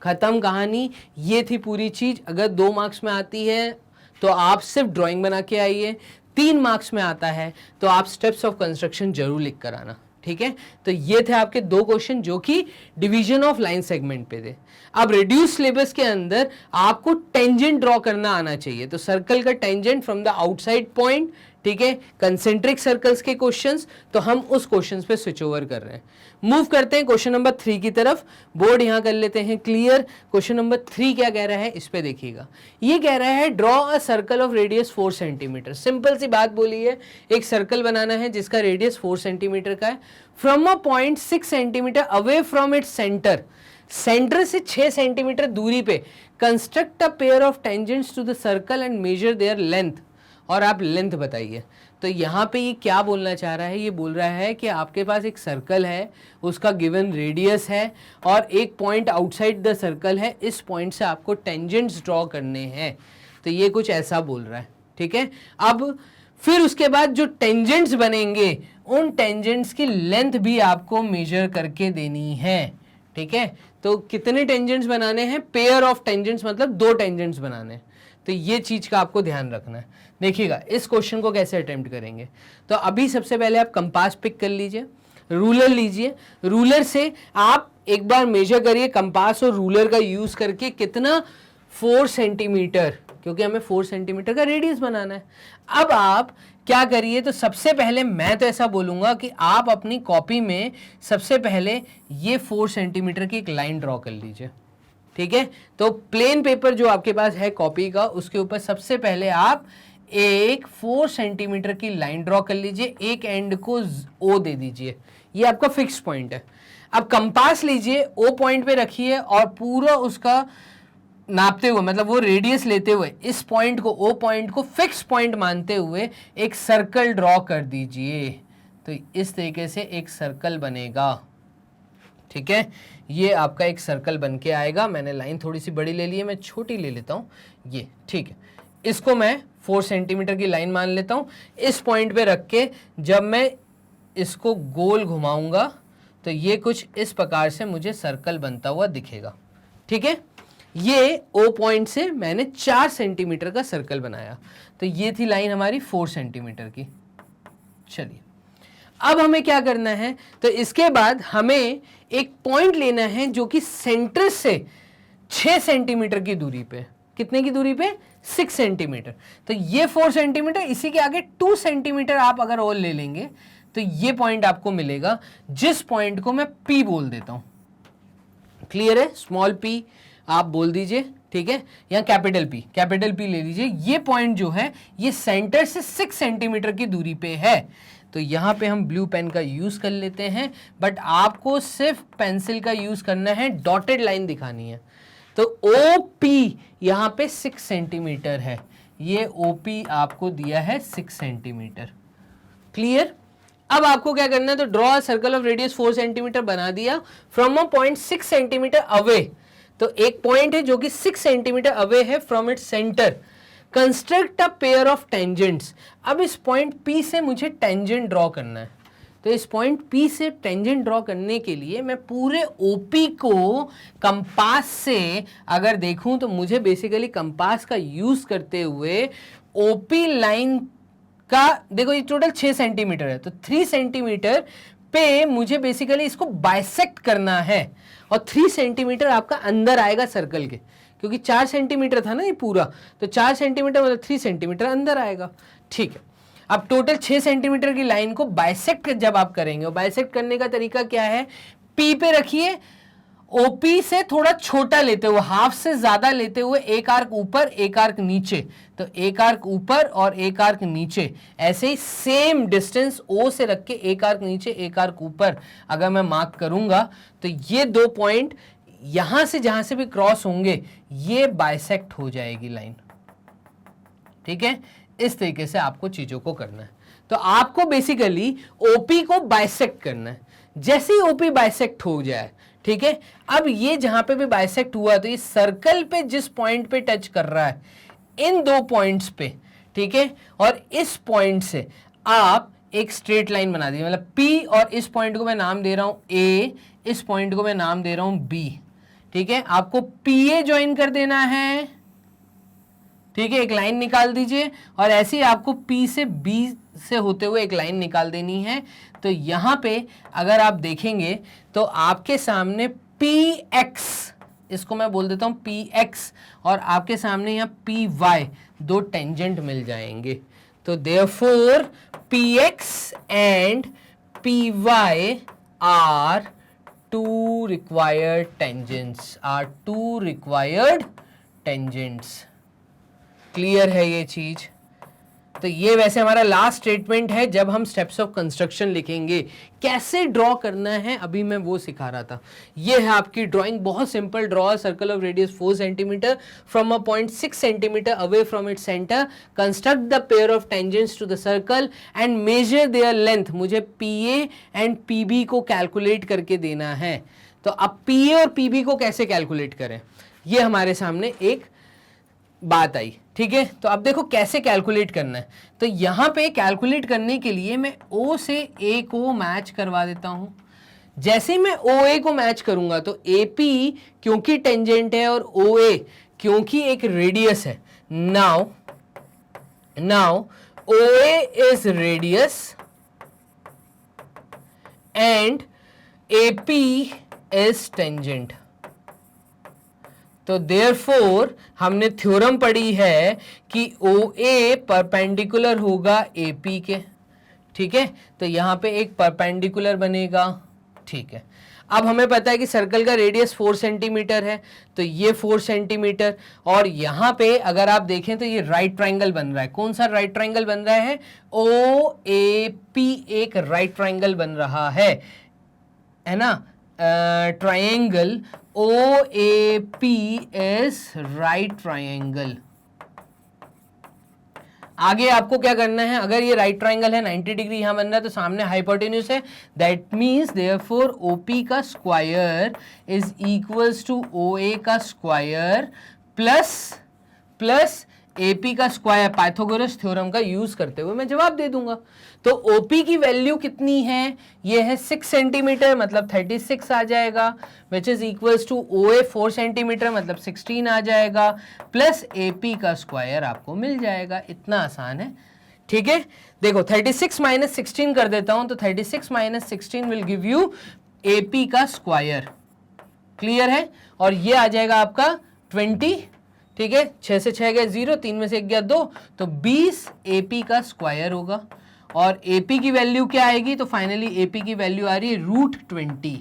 खत्म कहानी, ये थी पूरी चीज। अगर 2 मार्क्स में आती है तो आप सिर्फ ड्राइंग बना के आइए, 3 मार्क्स में आता है तो आप स्टेप्स ऑफ कंस्ट्रक्शन जरूर लिख कर आना, ठीक है। तो ये थे आपके 2 क्वेश्चन जो कि डिवीजन ऑफ लाइन सेगमेंट पे थे। अब रिड्यूस सिलेबस के अंदर आपको टेंजेंट ड्रॉ करना आना चाहिए, तो सर्कल का tangent from the outside point, ठीक है, कंसेंट्रिक सर्कल्स के क्वेश्चंस, तो हम उस क्वेश्चंस पे स्विच ओवर कर रहे हैं। मूव करते हैं क्वेश्चन नंबर 3 की तरफ। बोर्ड यहां कर लेते हैं क्लियर। क्वेश्चन नंबर 3 क्या कह रहा है, इस पे देखिएगा। ये कह रहा है draw a circle of radius 4 centimetre. Simple सी बात बोली है, एक सर्कल बनाना है जिसका रेडियस 4 सेंटीमीटर का है, from a point 6 centimetre away from its centre, centre से 6 सेंटीमीटर दूरी पे construct a pair of tangents to the circle and measure their length, और आप लेंथ बताइए। तो यहाँ पे ये क्या बोलना चाह रहा है, ये बोल रहा है कि आपके पास एक सर्कल है, उसका गिवन रेडियस है और एक पॉइंट आउटसाइड द सर्कल है, इस पॉइंट से आपको टेंजेंट्स ड्रॉ करने हैं। तो ये कुछ ऐसा बोल रहा है, ठीक है। अब फिर उसके बाद जो टेंजेंट्स बनेंगे उन टेंजेंट्स की लेंथ भी आपको मेजर करके देनी है, ठीक है। तो कितने टेंजेंट्स बनाने हैं, पेयर ऑफ टेंजेंट्स, मतलब 2 टेंजेंट्स बनाने हैं। तो ये चीज का आपको ध्यान रखना है। देखिएगा इस क्वेश्चन को कैसे अटेम्प्ट करेंगे। तो अभी सबसे पहले आप कंपास पिक कर लीजिए, रूलर लीजिए, रूलर से आप एक बार मेजर करिए कंपास और रूलर का यूज करके कितना, 4 सेंटीमीटर, क्योंकि हमें 4 सेंटीमीटर का रेडियस बनाना है। अब आप क्या करिए, तो सबसे पहले मैं तो ऐसा बोलूंगा कि आप अपनी कॉपी में सबसे पहले ये 4 सेंटीमीटर की एक लाइन ड्रॉ कर लीजिए, ठीक है। तो प्लेन पेपर जो आपके पास है कॉपी का, उसके ऊपर सबसे पहले आप एक 4 सेंटीमीटर की लाइन ड्रॉ कर लीजिए, एक एंड को O दे दीजिए, ये आपका फिक्स पॉइंट है। अब कंपास लीजिए, O पॉइंट पे रखिए और पूरा उसका नापते हुए, मतलब वो रेडियस लेते हुए, इस पॉइंट को, O पॉइंट को फिक्स पॉइंट मानते हुए एक सर्कल ड्रॉ कर दीजिए। तो इस तरीके से एक सर्कल बनेगा, ठीक है। ये आपका एक सर्कल बन के आएगा। मैंने लाइन थोड़ी सी बड़ी ले ली है, मैं छोटी ले लेता हूँ ये, ठीक है। इसको मैं 4 सेंटीमीटर की लाइन मान लेता हूँ। इस पॉइंट पे रख के जब मैं इसको गोल घुमाऊंगा तो ये कुछ इस प्रकार से मुझे सर्कल बनता हुआ दिखेगा, ठीक है। ये O पॉइंट से मैंने 4 सेंटीमीटर का सर्कल बनाया। तो ये थी लाइन हमारी 4 सेंटीमीटर की। चलिए अब हमें क्या करना है, तो इसके बाद हमें एक पॉइंट लेना है जो कि सेंटर से 6 सेंटीमीटर की दूरी पे, कितने की दूरी पे, 6 सेंटीमीटर। तो ये 4 सेंटीमीटर, इसी के आगे 2 सेंटीमीटर आप अगर और ले लेंगे तो ये पॉइंट आपको मिलेगा, जिस पॉइंट को मैं P बोल देता हूं। क्लियर है, स्मॉल p आप बोल दीजिए, ठीक है, या कैपिटल P ले लीजिए। ये पॉइंट जो है ये सेंटर से 6 सेंटीमीटर की दूरी पे है। तो यहाँ पे हम ब्लू पेन का यूज कर लेते हैं, बट आपको सिर्फ पेंसिल का यूज करना है, डॉटेड लाइन दिखानी है। तो OP यहाँ पे 6 सेंटीमीटर है, ये OP आपको दिया है 6 सेंटीमीटर। क्लियर। अब आपको क्या करना है, तो draw circle of radius 4 centimetre बना दिया from a point 6 centimetre away. तो एक पॉइंट है जो कि 6 सेंटीमीटर अवे है from its centre, construct a pair of tangents. अब इस पॉइंट P से मुझे टेंजेंट ड्रॉ करना है। तो इस पॉइंट P से टेंजेंट ड्रॉ करने के लिए मैं पूरे OP को कंपास से अगर देखूं तो मुझे बेसिकली कंपास का यूज करते हुए OP लाइन का, देखो ये टोटल 6 सेंटीमीटर है, तो 3 सेंटीमीटर पे मुझे बेसिकली इसको बाइसेक्ट करना है, और 3 सेंटीमीटर आपका अंदर आएगा सर्कल के, क्योंकि 4 सेंटीमीटर था ना ये पूरा, तो 4 सेंटीमीटर मतलब 3 सेंटीमीटर अंदर आएगा, ठीक है। अब टोटल 6 सेंटीमीटर की लाइन को बाइसेक्ट जब आप करेंगे, बाइसेक्ट करने का तरीका क्या है, पी पे रखिए, ओपी से थोड़ा छोटा लेते हुए, हाफ से ज्यादा लेते हुए, एक आर्क ऊपर एक आर्क नीचे, तो एक आर्क ऊपर और एक आर्क नीचे, ऐसे ही सेम डिस्टेंस ओ से रख के एक आर्क नीचे एक आर्क ऊपर अगर मैं मार्क करूंगा तो ये 2 पॉइंट यहां से जहां से भी क्रॉस होंगे ये बाइसेक्ट हो जाएगी लाइन। ठीक है, इस तरीके से आपको चीजों को करना है। तो आपको बेसिकली ओपी को बाइसेक्ट करना है। जैसे ही ओपी बाइसेक्ट हो जाए, ठीक है, अब ये जहां पे भी बाइसेक्ट हुआ तो ये सर्कल पे जिस पॉइंट पे टच कर रहा है, इन 2 पॉइंट्स पे, ठीक है, और इस पॉइंट से आप एक स्ट्रेट लाइन बना दी, मतलब P और इस पॉइंट को मैं नाम दे रहा हूं A, इस पॉइंट को मैं नाम दे रहा हूं B। ठीक है, आपको PA ज्वाइन कर देना है। ठीक है, एक लाइन निकाल दीजिए और ऐसे ही आपको P से B से होते हुए एक लाइन निकाल देनी है। तो यहां पे अगर आप देखेंगे तो आपके सामने PX, इसको मैं बोल देता हूं PX, और आपके सामने यहाँ PY, 2 टेंजेंट मिल जाएंगे। तो therefore PX and PY are 2 required tangents। Clear है ये चीज? तो ये वैसे हमारा लास्ट स्टेटमेंट है। जब हम स्टेप्स ऑफ कंस्ट्रक्शन लिखेंगे कैसे ड्रॉ करना है अभी मैं वो सिखा रहा था। ये है आपकी ड्राइंग, बहुत simple draw, circle of radius 4 centimetre from a point 6 centimetre away from its centre, construct the pair of tangents to the circle and measure their length. मुझे PA एंड PB को कैलकुलेट करके देना है। तो अब PA और PB को कैसे कैलकुलेट करें, ये हमारे सामने एक बात आई। ठीक है, तो अब देखो कैसे कैलकुलेट करना है। तो यहां पे कैलकुलेट करने के लिए मैं O से A को मैच करवा देता हूं। जैसे ही मैं OA को मैच करूंगा तो AP क्योंकि टेंजेंट है और OA क्योंकि एक रेडियस है, now OA is radius and AP is tangent. तो देयरफॉर हमने थ्योरम पढ़ी है कि OA परपेंडिकुलर होगा AP के। ठीक है, तो यहां पे एक परपेंडिकुलर बनेगा। ठीक है, अब हमें पता है कि सर्कल का रेडियस 4 सेंटीमीटर है, तो ये 4 सेंटीमीटर, और यहां पे अगर आप देखें तो ये राइट ट्रायंगल बन रहा है। कौन सा राइट ट्रायंगल बन रहा है? OAP एक राइट ट्रायंगल बन रहा है ना। Triangle OAP is right triangle. आगे आपको क्या करना है, अगर ये राइट ट्रायंगल है 90 डिग्री यहां बन रहा है तो सामने हाइपोटेन्यूज है, दैट मीन्स देयरफॉर OP का square is equals to OA का स्क्वायर प्लस AP का स्क्वायर। पाइथागोरस थ्योरम का यूज करते हुए मैं जवाब दे दूंगा। तो OP की वैल्यू कितनी है? ये है 6 सेंटीमीटर, मतलब 36 आ जाएगा, which is equals to OA 4 centimetre, मतलब 16 आ जाएगा, प्लस AP का स्क्वायर आपको मिल जाएगा। इतना आसान है। ठीक है, देखो 36 माइनस 16 कर देता हूं, तो 36 minus 16 will give you AP का स्क्वायर। क्लियर है? और ये आ जाएगा आपका 20। ठीक है, 6 से 6 गए 0, 3 में से 1 गया 2, तो 20 AP का स्क्वायर होगा। और AP की वैल्यू क्या आएगी? तो फाइनली AP की वैल्यू आ रही है √20।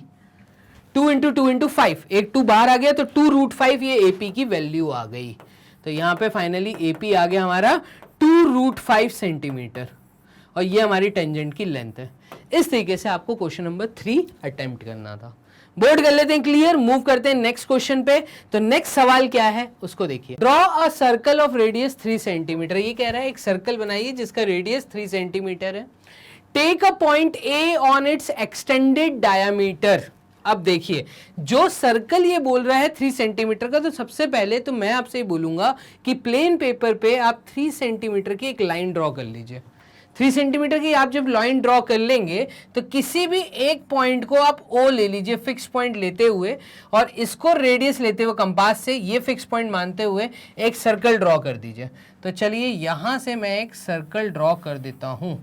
2 इंटू 2 इंटू 5, एक 2 बाहर आ गया तो 2√5 ये AP की वैल्यू आ गई। तो यहाँ पे फाइनली AP आ गया हमारा 2√5 सेंटीमीटर, और ये हमारी टेंजेंट की लेंथ है। इस तरीके से आपको क्वेश्चन नंबर 3 अटेम्प्ट करना था। बोर्ड कर लेते हैं क्लियर, मूव करते हैं नेक्स्ट क्वेश्चन पे। तो नेक्स्ट सवाल क्या है उसको देखिए। Draw a circle of radius 3 centimetre. ये कह रहा है एक सर्कल बनाइए जिसका रेडियस 3 सेंटीमीटर है। Take a point A on its extended diameter. अब देखिए, जो सर्कल ये बोल रहा है 3 सेंटीमीटर का, तो सबसे पहले तो मैं आपसे बोलूंगा कि प्लेन पेपर पे आप 3 सेंटीमीटर की एक लाइन ड्रॉ कर लीजिए। 3 सेंटीमीटर की आप जब लाइन ड्रॉ कर लेंगे तो किसी भी एक पॉइंट को आप O ले लीजिए फिक्स पॉइंट लेते हुए, और इसको रेडियस लेते हुए कंपास से ये फिक्स पॉइंट मानते हुए एक सर्कल ड्रॉ कर दीजिए। तो चलिए यहां से मैं एक सर्कल ड्रॉ कर देता हूं।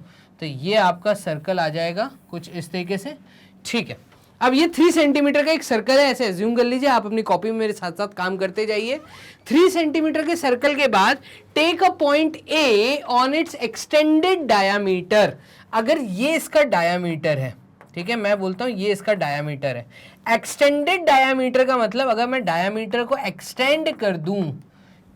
तो ये आपका सर्कल आ जाएगा कुछ इस तरीके से। ठीक है, अब ये 3 सेंटीमीटर का एक सर्कल है, ऐसे एज्यूम कर लीजिए, आप अपनी कॉपी में मेरे साथ साथ काम करते जाइए। 3 सेंटीमीटर के सर्कल के बाद take a point A on its extended diameter. अगर ये इसका डायामीटर है, ठीक है, मैं बोलता हूं ये इसका डायामीटर है। एक्सटेंडेड डायामीटर का मतलब अगर मैं डायामीटर को एक्सटेंड कर दूं,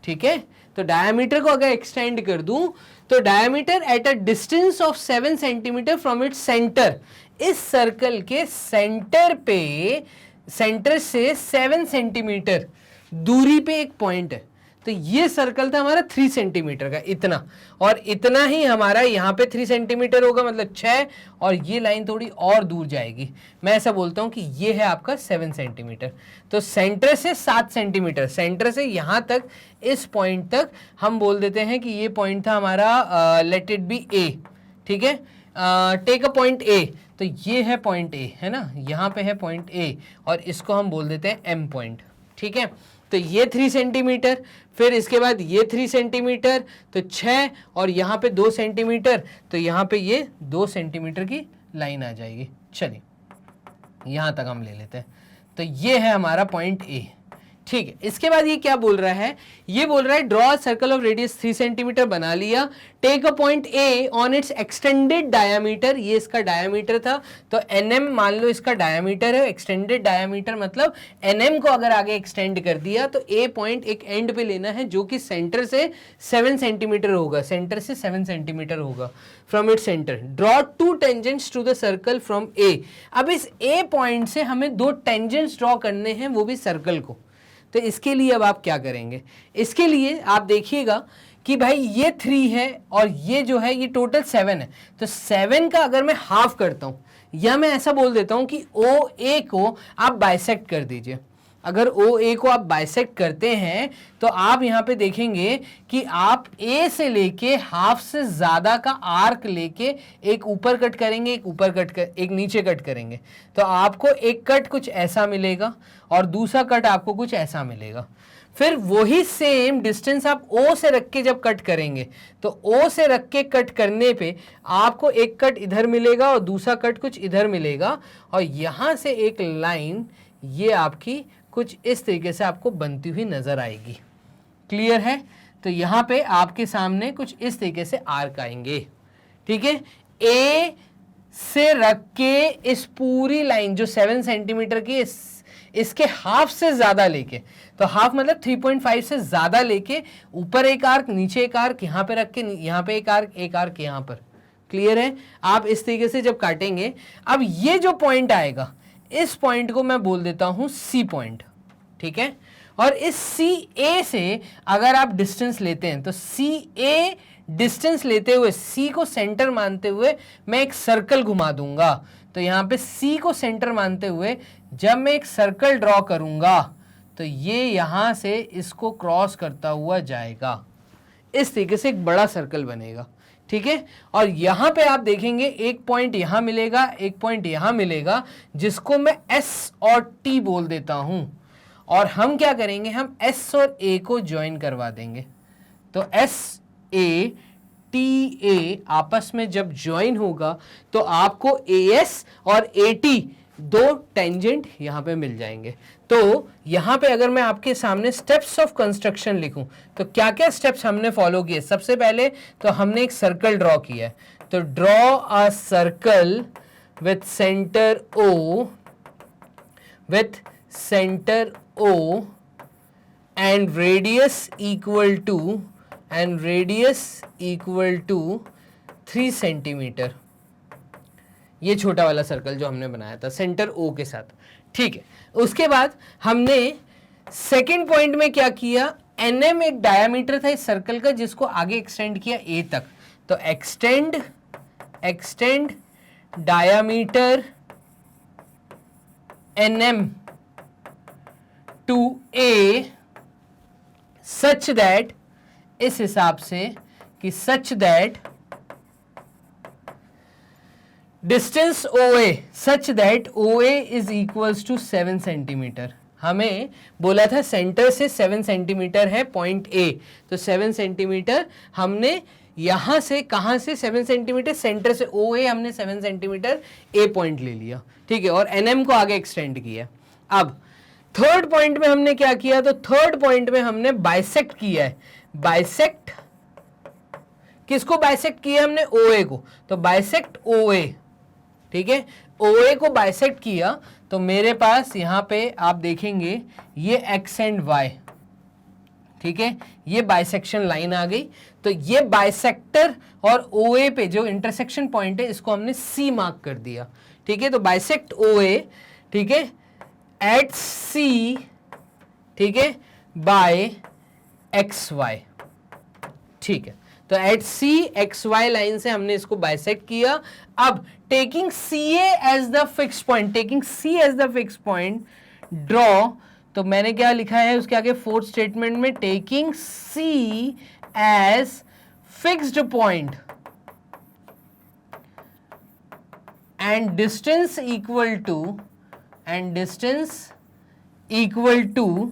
ठीक है, तो डायामीटर को अगर एक्सटेंड कर दूं तो diameter at a distance of 7 centimetre from its centre, इस सर्कल के सेंटर पे, सेंटर से 7 सेंटीमीटर दूरी पे एक पॉइंट है। तो ये सर्कल था हमारा 3 सेंटीमीटर का, इतना, और इतना ही हमारा यहाँ पे 3 सेंटीमीटर होगा, मतलब 6, और ये लाइन थोड़ी और दूर जाएगी। मैं ऐसा बोलता हूँ कि ये है आपका 7 सेंटीमीटर। तो सेंटर से 7 सेंटीमीटर, सेंटर से यहाँ तक, इस पॉइंट तक हम बोल देते हैं कि ये पॉइंट था हमारा, लेट इट बी ए, ठीक है, टेक अ पॉइंट ए। तो ये है पॉइंट ए, है ना, यहाँ पे है पॉइंट ए, और इसको हम बोल देते हैं एम पॉइंट, ठीक है। तो ये 3 सेंटीमीटर, फिर इसके बाद ये 3 सेंटीमीटर, तो 6, और यहाँ पे 2 सेंटीमीटर, तो यहाँ पे ये 2 सेंटीमीटर की लाइन आ जाएगी। चलिए यहाँ तक हम ले लेते हैं। तो ये है हमारा पॉइंट ए, ठीक है। इसके बाद ये क्या बोल रहा है, ये बोल रहा है draw circle of radius 3 centimetre बना लिया, take a point A on its extended diameter, ये इसका डायामीटर था, तो एनएम मान लो इसका डायामीटर है, एक्सटेंडेड डायामीटर मतलब एनएम को अगर आगे एक्सटेंड कर दिया तो ए पॉइंट एक एंड पे लेना है जो कि सेंटर से 7 सेंटीमीटर होगा, सेंटर से 7 सेंटीमीटर होगा from its centre. Draw 2 tangents to the circle from A. अब इस ए पॉइंट से हमें 2 टेंजेंट्स ड्रॉ करने हैं, वो भी सर्कल को। तो इसके लिए अब आप क्या करेंगे, इसके लिए आप देखिएगा कि भाई ये 3 है और ये जो है ये टोटल 7 है, तो 7 का अगर मैं हाफ करता हूं, या मैं ऐसा बोल देता हूं कि ओ ए को आप बाइसेक्ट कर दीजिए। अगर ओ ए को आप बाइसेक्ट करते हैं तो आप यहाँ पे देखेंगे कि आप ए से लेके हाफ से ज़्यादा का आर्क लेके एक ऊपर कट करेंगे, एक ऊपर कट कर, एक नीचे कट करेंगे, तो आपको एक कट कुछ ऐसा मिलेगा और दूसरा कट आपको कुछ ऐसा मिलेगा। फिर वही सेम डिस्टेंस आप ओ से रख के जब कट करेंगे तो ओ से रख के कट करने पे आपको एक कट इधर मिलेगा और दूसरा कट कुछ इधर मिलेगा, और यहाँ से एक लाइन ये आपकी कुछ इस तरीके से आपको बनती हुई नजर आएगी। क्लियर है? तो यहाँ पे आपके सामने कुछ इस तरीके से आर्क आएंगे, ठीक है। ए से रख के इस पूरी लाइन जो 7 सेंटीमीटर की इसके हाफ से ज्यादा लेके, तो हाफ मतलब 3.5 से ज्यादा लेके ऊपर एक आर्क, नीचे एक आर्क, यहाँ पे रख के यहाँ पे एक आर्क यहाँ पर। क्लियर है? आप इस तरीके से जब काटेंगे, अब ये जो पॉइंट आएगा, इस पॉइंट को मैं बोल देता हूं सी पॉइंट, ठीक है। और इस सी ए से अगर आप डिस्टेंस लेते हैं तो सी ए डिस्टेंस लेते हुए, सी को सेंटर मानते हुए मैं एक सर्कल घुमा दूंगा। तो यहां पे सी को सेंटर मानते हुए जब मैं एक सर्कल ड्रॉ करूंगा तो ये यहां से इसको क्रॉस करता हुआ जाएगा, इस तरीके से एक बड़ा सर्कल बनेगा, ठीक है। और यहां पे आप देखेंगे एक पॉइंट यहां मिलेगा, एक पॉइंट यहां मिलेगा, जिसको मैं एस और टी बोल देता हूं। और हम क्या करेंगे, हम एस और ए को ज्वाइन करवा देंगे। तो एस ए टी ए आपस में जब ज्वाइन होगा तो आपको ए एस और ए टी 2 टेंजेंट यहां पे मिल जाएंगे। तो यहां पे अगर मैं आपके सामने स्टेप्स ऑफ कंस्ट्रक्शन लिखूं तो क्या क्या स्टेप्स हमने फॉलो किए। सबसे पहले तो हमने एक सर्कल ड्रॉ किया है, तो draw a circle with centre O and radius equal to 3 centimetre. ये छोटा वाला सर्कल जो हमने बनाया था सेंटर O के साथ, ठीक है। उसके बाद हमने सेकेंड पॉइंट में क्या किया, NM एक डायमीटर था इस सर्कल का जिसको आगे एक्सटेंड किया A तक। तो extend diameter NM to A such that, इस हिसाब से कि such that distance OA such that OA is equals to 7 centimetre. हमें बोला था सेंटर से 7 सेंटीमीटर है पॉइंट A, तो 7 सेंटीमीटर हमने यहां से कहां से 7 सेंटीमीटर सेंटर से ओ ए हमने 7 सेंटीमीटर ए पॉइंट ले लिया, ठीक है, और एनएम को आगे एक्सटेंड किया। अब थर्ड पॉइंट में हमने क्या किया, तो थर्ड पॉइंट में हमने बाइसेक्ट किया है। बाइसेक्ट किसको बाइसेक्ट किया हमने, ओ ए को, तो बाइसेक्ट ओ ए, ठीक है, ओ ए को बाइसेक्ट किया तो मेरे पास यहां पे आप देखेंगे ये एक्स एंड वाई, ठीक है, ये बाइसेक्शन लाइन आ गई। तो ये बाइसेक्टर और ओ ए पे जो इंटरसेक्शन पॉइंट है इसको हमने सी मार्क कर दिया, ठीक है। तो बाइसेक्ट ओ ए, ठीक है, एट सी, ठीक है, बाय एक्स वाई, ठीक है। तो at C X Y line से हमने इसको बाइसेक्ट किया। अब taking C as the fix point, taking C as the fix point draw, तो मैंने क्या लिखा है उसके आगे फोर्थ स्टेटमेंट में, taking C as fixed point and distance equal to, and distance equal to,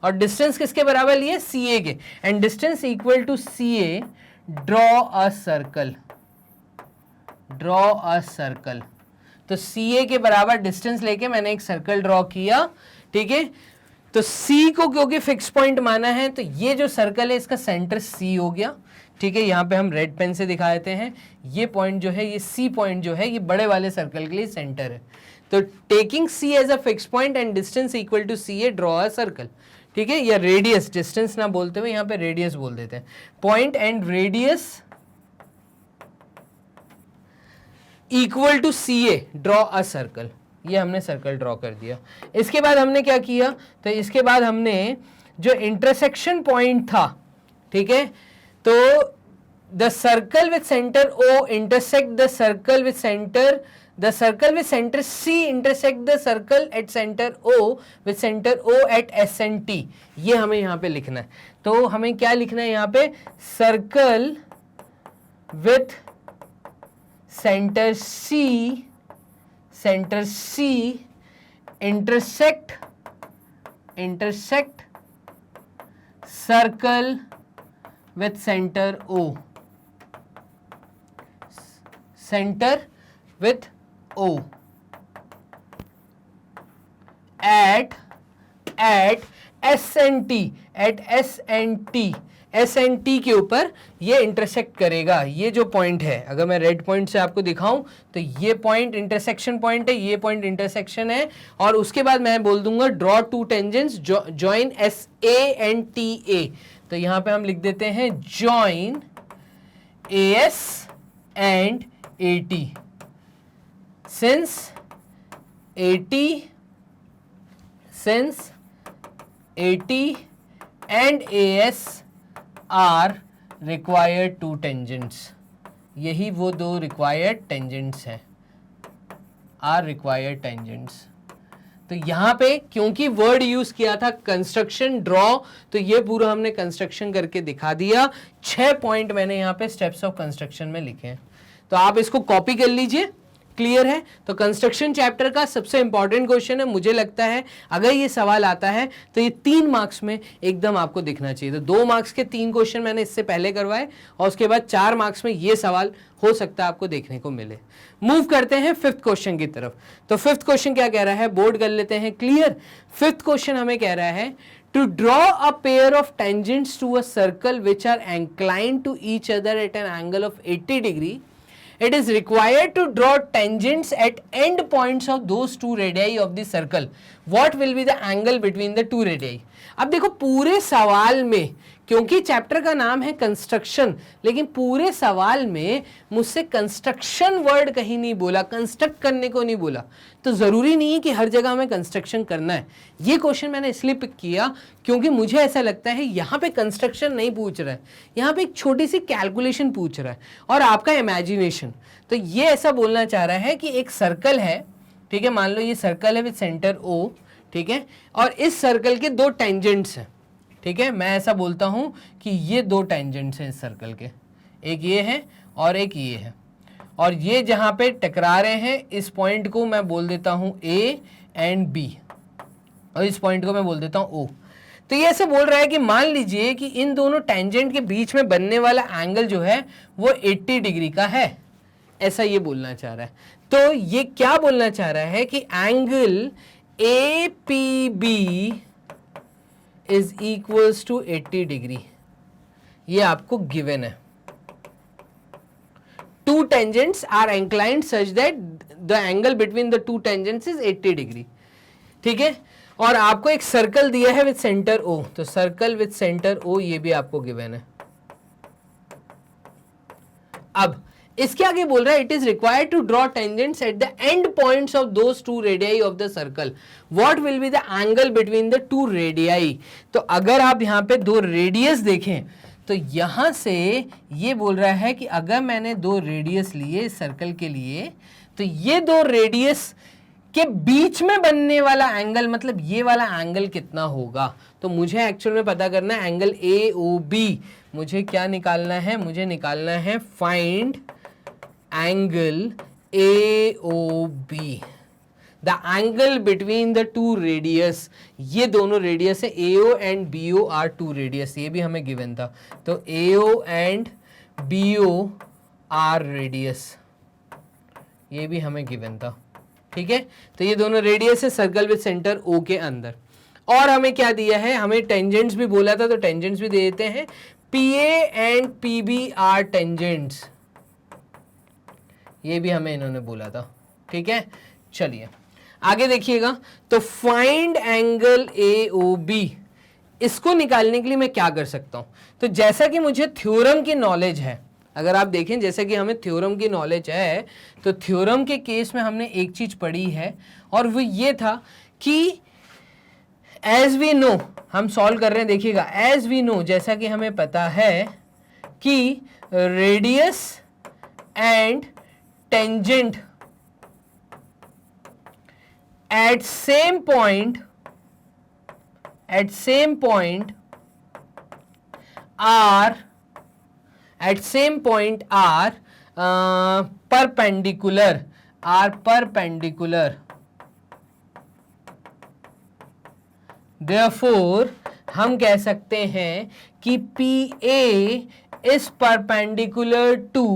और डिस्टेंस किसके बराबर लिए, सी ए के, and distance equal to C A, draw a circle, draw a circle. तो सी ए के बराबर डिस्टेंस लेके मैंने एक सर्कल ड्रॉ किया, ठीक है। तो सी को क्योंकि फिक्स पॉइंट माना है तो ये जो सर्कल है इसका सेंटर सी हो गया, ठीक है। यहां पे हम रेड पेन से दिखा देते हैं, ये पॉइंट जो है, ये सी पॉइंट जो है, ये बड़े वाले सर्कल के लिए सेंटर है। तो taking C as a fix point and distance equal to C A, draw a circle, ठीक है, या रेडियस, डिस्टेंस ना बोलते हुए यहां पे रेडियस बोल देते हैं, point and radius equal to C A, draw a circle. ये हमने सर्कल ड्रॉ कर दिया। इसके बाद हमने क्या किया, तो इसके बाद हमने जो इंटरसेक्शन पॉइंट था, ठीक है, तो the circle with centre O intersect the circle with centre, the circle with center C intersect the circle at center O with center O at S and T। ये हमें यहाँ पे लिखना है। तो हमें क्या लिखना है यहाँ पे, circle with centre C intersect circle with center O, center with O at S and T, at S and T, S and T के ऊपर ये इंटरसेक्ट करेगा। ये जो पॉइंट है, अगर मैं रेड पॉइंट से आपको दिखाऊं तो ये पॉइंट इंटरसेक्शन पॉइंट है, ये पॉइंट इंटरसेक्शन है, और उसके बाद मैं बोल दूंगा draw two tangents join S A and T A. तो यहां पे हम लिख देते हैं join A S and A T, since AT and AS are required two tangents, यही वो दो required tangents हैं, are required tangents। तो यहाँ पे क्योंकि वर्ड यूज किया था कंस्ट्रक्शन ड्रॉ, तो ये पूरा हमने कंस्ट्रक्शन करके दिखा दिया। 6 पॉइंट मैंने यहाँ पे स्टेप्स ऑफ कंस्ट्रक्शन में लिखे हैं, तो आप इसको कॉपी कर लीजिए। क्लियर है? तो कंस्ट्रक्शन चैप्टर का सबसे इंपॉर्टेंट क्वेश्चन है, मुझे लगता है अगर ये सवाल आता है तो ये 3 मार्क्स में एकदम आपको दिखना चाहिए। तो 2 मार्क्स के 3 क्वेश्चन मैंने इससे पहले करवाए और उसके बाद 4 मार्क्स में ये सवाल हो सकता है आपको देखने को मिले। मूव करते हैं 5th क्वेश्चन की तरफ। तो 5th क्वेश्चन क्या कह रहा है, बोर्ड कर लेते हैं क्लियर। 5th क्वेश्चन हमें कह रहा है to draw a pair of tangents to a circle which are inclined to each other at an angle of 80 degree, it is required to draw tangents at end points of those two radii of the circle. What will be the angle between the two radii? अब देखो पूरे सवाल में, क्योंकि चैप्टर का नाम है कंस्ट्रक्शन, लेकिन पूरे सवाल में मुझसे कंस्ट्रक्शन वर्ड कहीं नहीं बोला, कंस्ट्रक्ट करने को नहीं बोला। तो ज़रूरी नहीं है कि हर जगह हमें कंस्ट्रक्शन करना है। ये क्वेश्चन मैंने इसलिए पिक किया क्योंकि मुझे ऐसा लगता है यहाँ पे कंस्ट्रक्शन नहीं पूछ रहा है, यहाँ पे एक छोटी सी कैलकुलेशन पूछ रहा है और आपका इमेजिनेशन। तो ये ऐसा बोलना चाह रहा है कि एक सर्कल है, ठीक है, मान लो ये सर्कल है विद सेंटर O, ठीक है, और इस सर्कल के 2 टेंजेंट्स हैं, ठीक है। मैं ऐसा बोलता हूं कि ये 2 टेंजेंट्स हैं इस सर्कल के, एक ये है और एक ये है, और ये जहां पे टकरा रहे हैं इस पॉइंट को मैं बोल देता हूं A एंड B, और इस पॉइंट को मैं बोल देता हूं O। तो ये ऐसे बोल रहा है कि मान लीजिए कि इन दोनों टेंजेंट के बीच में बनने वाला एंगल जो है वो 80 डिग्री का है, ऐसा ये बोलना चाह रहा है। तो ये क्या बोलना चाह रहा है कि angle APB is equals to 80 degree, ये आपको गिवन है। Two tangents are inclined such that the angle between the two tangents is 80 degree, ठीक है। और आपको एक सर्कल दिया है विद सेंटर O, तो सर्कल विद सेंटर O ये भी आपको गिवन है। अब इसके आगे बोल रहा है it is required to draw tangents at the end points of those two radii of the circle, what will be the angle between the two radii. तो अगर आप यहां पे दो रेडियस देखें तो यहां से ये बोल रहा है कि अगर मैंने दो रेडियस लिए इस सर्कल के लिए, तो ये दो रेडियस के बीच में बनने वाला एंगल, मतलब ये वाला एंगल कितना होगा। तो मुझे एक्चुअल में पता करना है एंगल AOB। मुझे क्या निकालना है, मुझे निकालना है find angle AOB, the angle between the two radius. ये दोनों रेडियस है, AO and BO are two radius, ये भी हमें गिवन था। तो AO and BO are radius, ये भी हमें गिवन था, ठीक है। तो ये दोनों रेडियस है सर्कल विद सेंटर O के अंदर। और हमें क्या दिया है, हमें टेंजेंट्स भी बोला था, तो टेंजेंट्स भी दे देते हैं। PA and PB are tangents, ये भी हमें इन्होंने बोला था, ठीक है। चलिए आगे देखिएगा, तो फाइंड एंगल AOB, इसको निकालने के लिए मैं क्या कर सकता हूं। तो जैसा कि मुझे थ्योरम की नॉलेज है, अगर आप देखें जैसे कि हमें थ्योरम की नॉलेज है, तो थ्योरम के केस में हमने एक चीज पढ़ी है और वो ये था कि एज वी नो, हम सॉल्व कर रहे हैं, देखिएगा एज वी नो, जैसा कि हमें पता है कि radius and tangent at same point are perpendicular, therefore हम कह सकते हैं कि PA is perpendicular to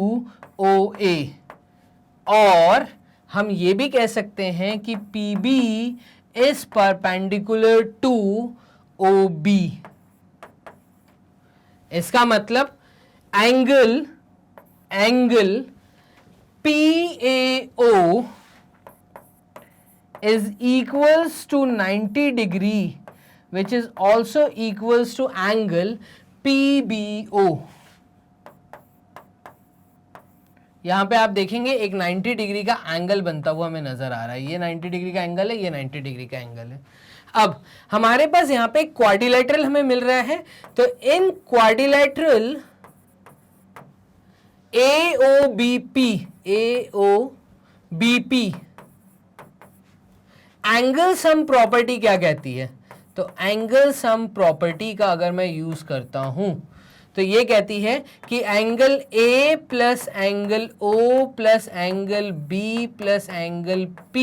OA, और हम ये भी कह सकते हैं कि PB is perpendicular to OB। इसका मतलब angle PAO is equals to 90 degree, which is also equals to angle PBO। यहां पे आप देखेंगे एक 90 डिग्री का एंगल बनता हुआ हमें नजर आ रहा है, ये 90 डिग्री का एंगल है, ये 90 डिग्री का एंगल है। अब हमारे पास यहां पे क्वाड्रिलेटरल हमें मिल रहा है, तो इन quadrilateral AOBP angle sum property क्या कहती है। तो एंगल सम प्रॉपर्टी का अगर मैं यूज करता हूं तो ये कहती है कि angle A plus angle O plus angle B plus angle P,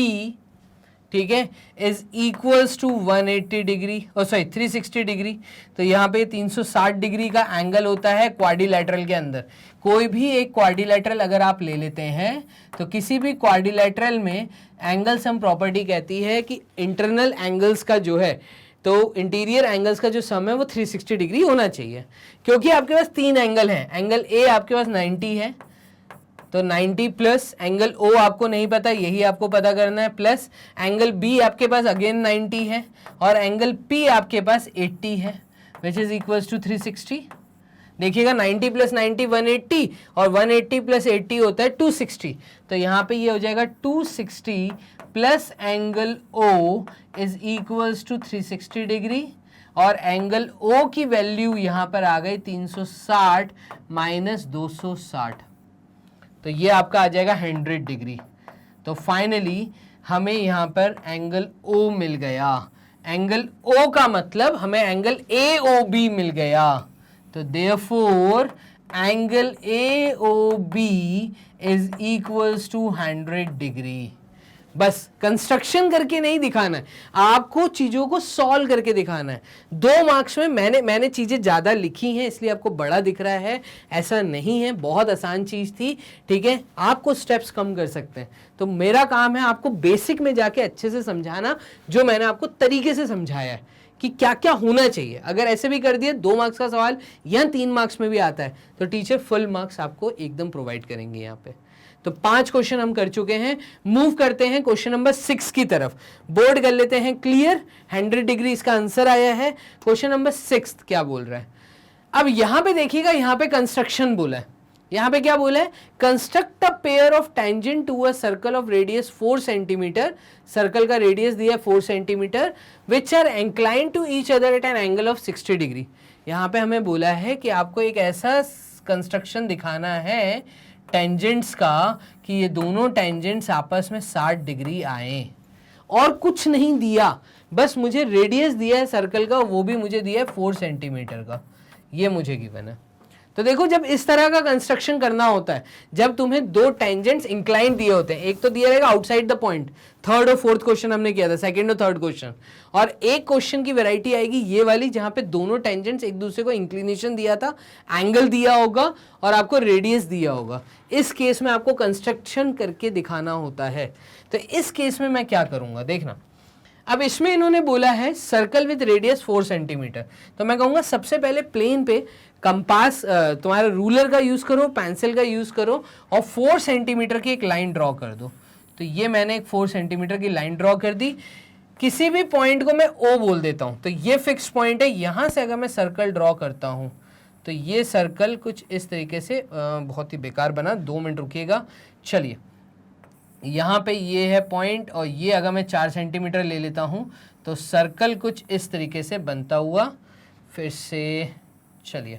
ठीक है, is equals to 180 degree, oh sorry 360 degree. तो यहाँ पे 360 डिग्री का एंगल होता है क्वाड्रिलेटरल के अंदर। कोई भी एक क्वाड्रिलेटरल अगर आप ले लेते हैं तो किसी भी क्वाड्रिलेटरल में एंगल सम प्रॉपर्टी कहती है कि इंटरनल एंगल्स का जो है, तो इंटीरियर एंगल्स का जो सम है वो 360 डिग्री होना चाहिए, क्योंकि आपके पास तीन एंगल हैं। एंगल A आपके पास 90 है, तो 90 प्लस एंगल O आपको नहीं पता, यही आपको पता करना है, प्लस एंगल B आपके पास अगेन 90 है, और एंगल P आपके पास 80 है, विच इज इक्वल्स टू 360। देखिएगा 90 प्लस 90 180, और 180 प्लस 80 होता है 260। तो यहाँ पे ये हो जाएगा 260 plus angle O is equals to 360 degree, और एंगल O की वैल्यू यहाँ पर आ गई 360 माइनस 260, तो ये आपका आ जाएगा 100 डिग्री। तो फाइनली हमें यहाँ पर एंगल O मिल गया। एंगल O का मतलब हमें एंगल AOB मिल गया। तो therefore angle AOB is equals to 100 degree. बस कंस्ट्रक्शन करके नहीं दिखाना है, आपको चीजों को सॉल्व करके दिखाना है। 2 मार्क्स में मैंने चीजें ज्यादा लिखी हैं इसलिए आपको बड़ा दिख रहा है, ऐसा नहीं है, बहुत आसान चीज थी, ठीक है। आपको स्टेप्स कम कर सकते हैं, तो मेरा काम है आपको बेसिक में जाके अच्छे से समझाना, जो मैंने आपको तरीके से समझाया है कि क्या क्या होना चाहिए। अगर ऐसे भी कर दिए 2 मार्क्स का सवाल या 3 मार्क्स में भी आता है तो टीचर फुल मार्क्स आपको एकदम प्रोवाइड करेंगे यहाँ पे। तो 5 क्वेश्चन हम कर चुके हैं, मूव करते हैं क्वेश्चन नंबर 6 की तरफ। बोर्ड कर लेते हैं क्लियर, 100 डिग्री इसका आंसर आया है। क्वेश्चन नंबर 6 क्या बोल रहा है, अब यहां पे देखिएगा, यहां पे कंस्ट्रक्शन बोला है, यहां पे क्या बोला है, construct a pair of tangent to a circle of radius 4 centimetre, circle का रेडियस दिया है 4 centimetre, which are inclined to each other at an angle of 60 degree. यहां पे हमें बोला है कि आपको एक ऐसा कंस्ट्रक्शन दिखाना है टेंजेंट्स का कि ये दोनों टेंजेंट्स आपस में 60 डिग्री आए, और कुछ नहीं दिया, बस मुझे रेडियस दिया है सर्कल का, वो भी मुझे दिया है 4 सेंटीमीटर का, ये मुझे गिवन है। तो देखो जब इस तरह का कंस्ट्रक्शन करना होता है, जब तुम्हें 2 टेंजेंट्स इंक्लाइन दिए होते हैं, एक तो दिया रहेगा आउटसाइड द पॉइंट, 3rd और 4th क्वेश्चन हमने किया था, 2nd और 3rd क्वेश्चन, और एक क्वेश्चन की वैरायटी आएगी ये वाली जहां पे दोनों टेंजेंट्स एक दूसरे को इंक्लिनेशन दिया था, एंगल दिया होगा और आपको रेडियस दिया होगा। इस केस में आपको कंस्ट्रक्शन करके दिखाना होता है। तो इस केस में मैं क्या करूंगा देखना, अब इसमें इन्होंने बोला है सर्कल विद रेडियस 4 सेंटीमीटर, तो मैं कहूंगा सबसे पहले प्लेन पे कंपास तुम्हारा रूलर का यूज करो, पेंसिल का यूज करो और 4 सेंटीमीटर की एक लाइन ड्रॉ कर दो। तो ये मैंने एक 4 सेंटीमीटर की लाइन ड्रॉ कर दी, किसी भी पॉइंट को मैं O बोल देता हूं, तो ये फिक्स पॉइंट है, यहां से अगर मैं सर्कल ड्रॉ करता हूं तो ये सर्कल कुछ इस तरीके से, बहुत ही बेकार बना, 2 मिनट रुकिएगा। चलिए यहाँ पे ये है पॉइंट, और ये अगर मैं 4 सेंटीमीटर ले लेता हूँ तो सर्कल कुछ इस तरीके से बनता हुआ, फिर से चलिए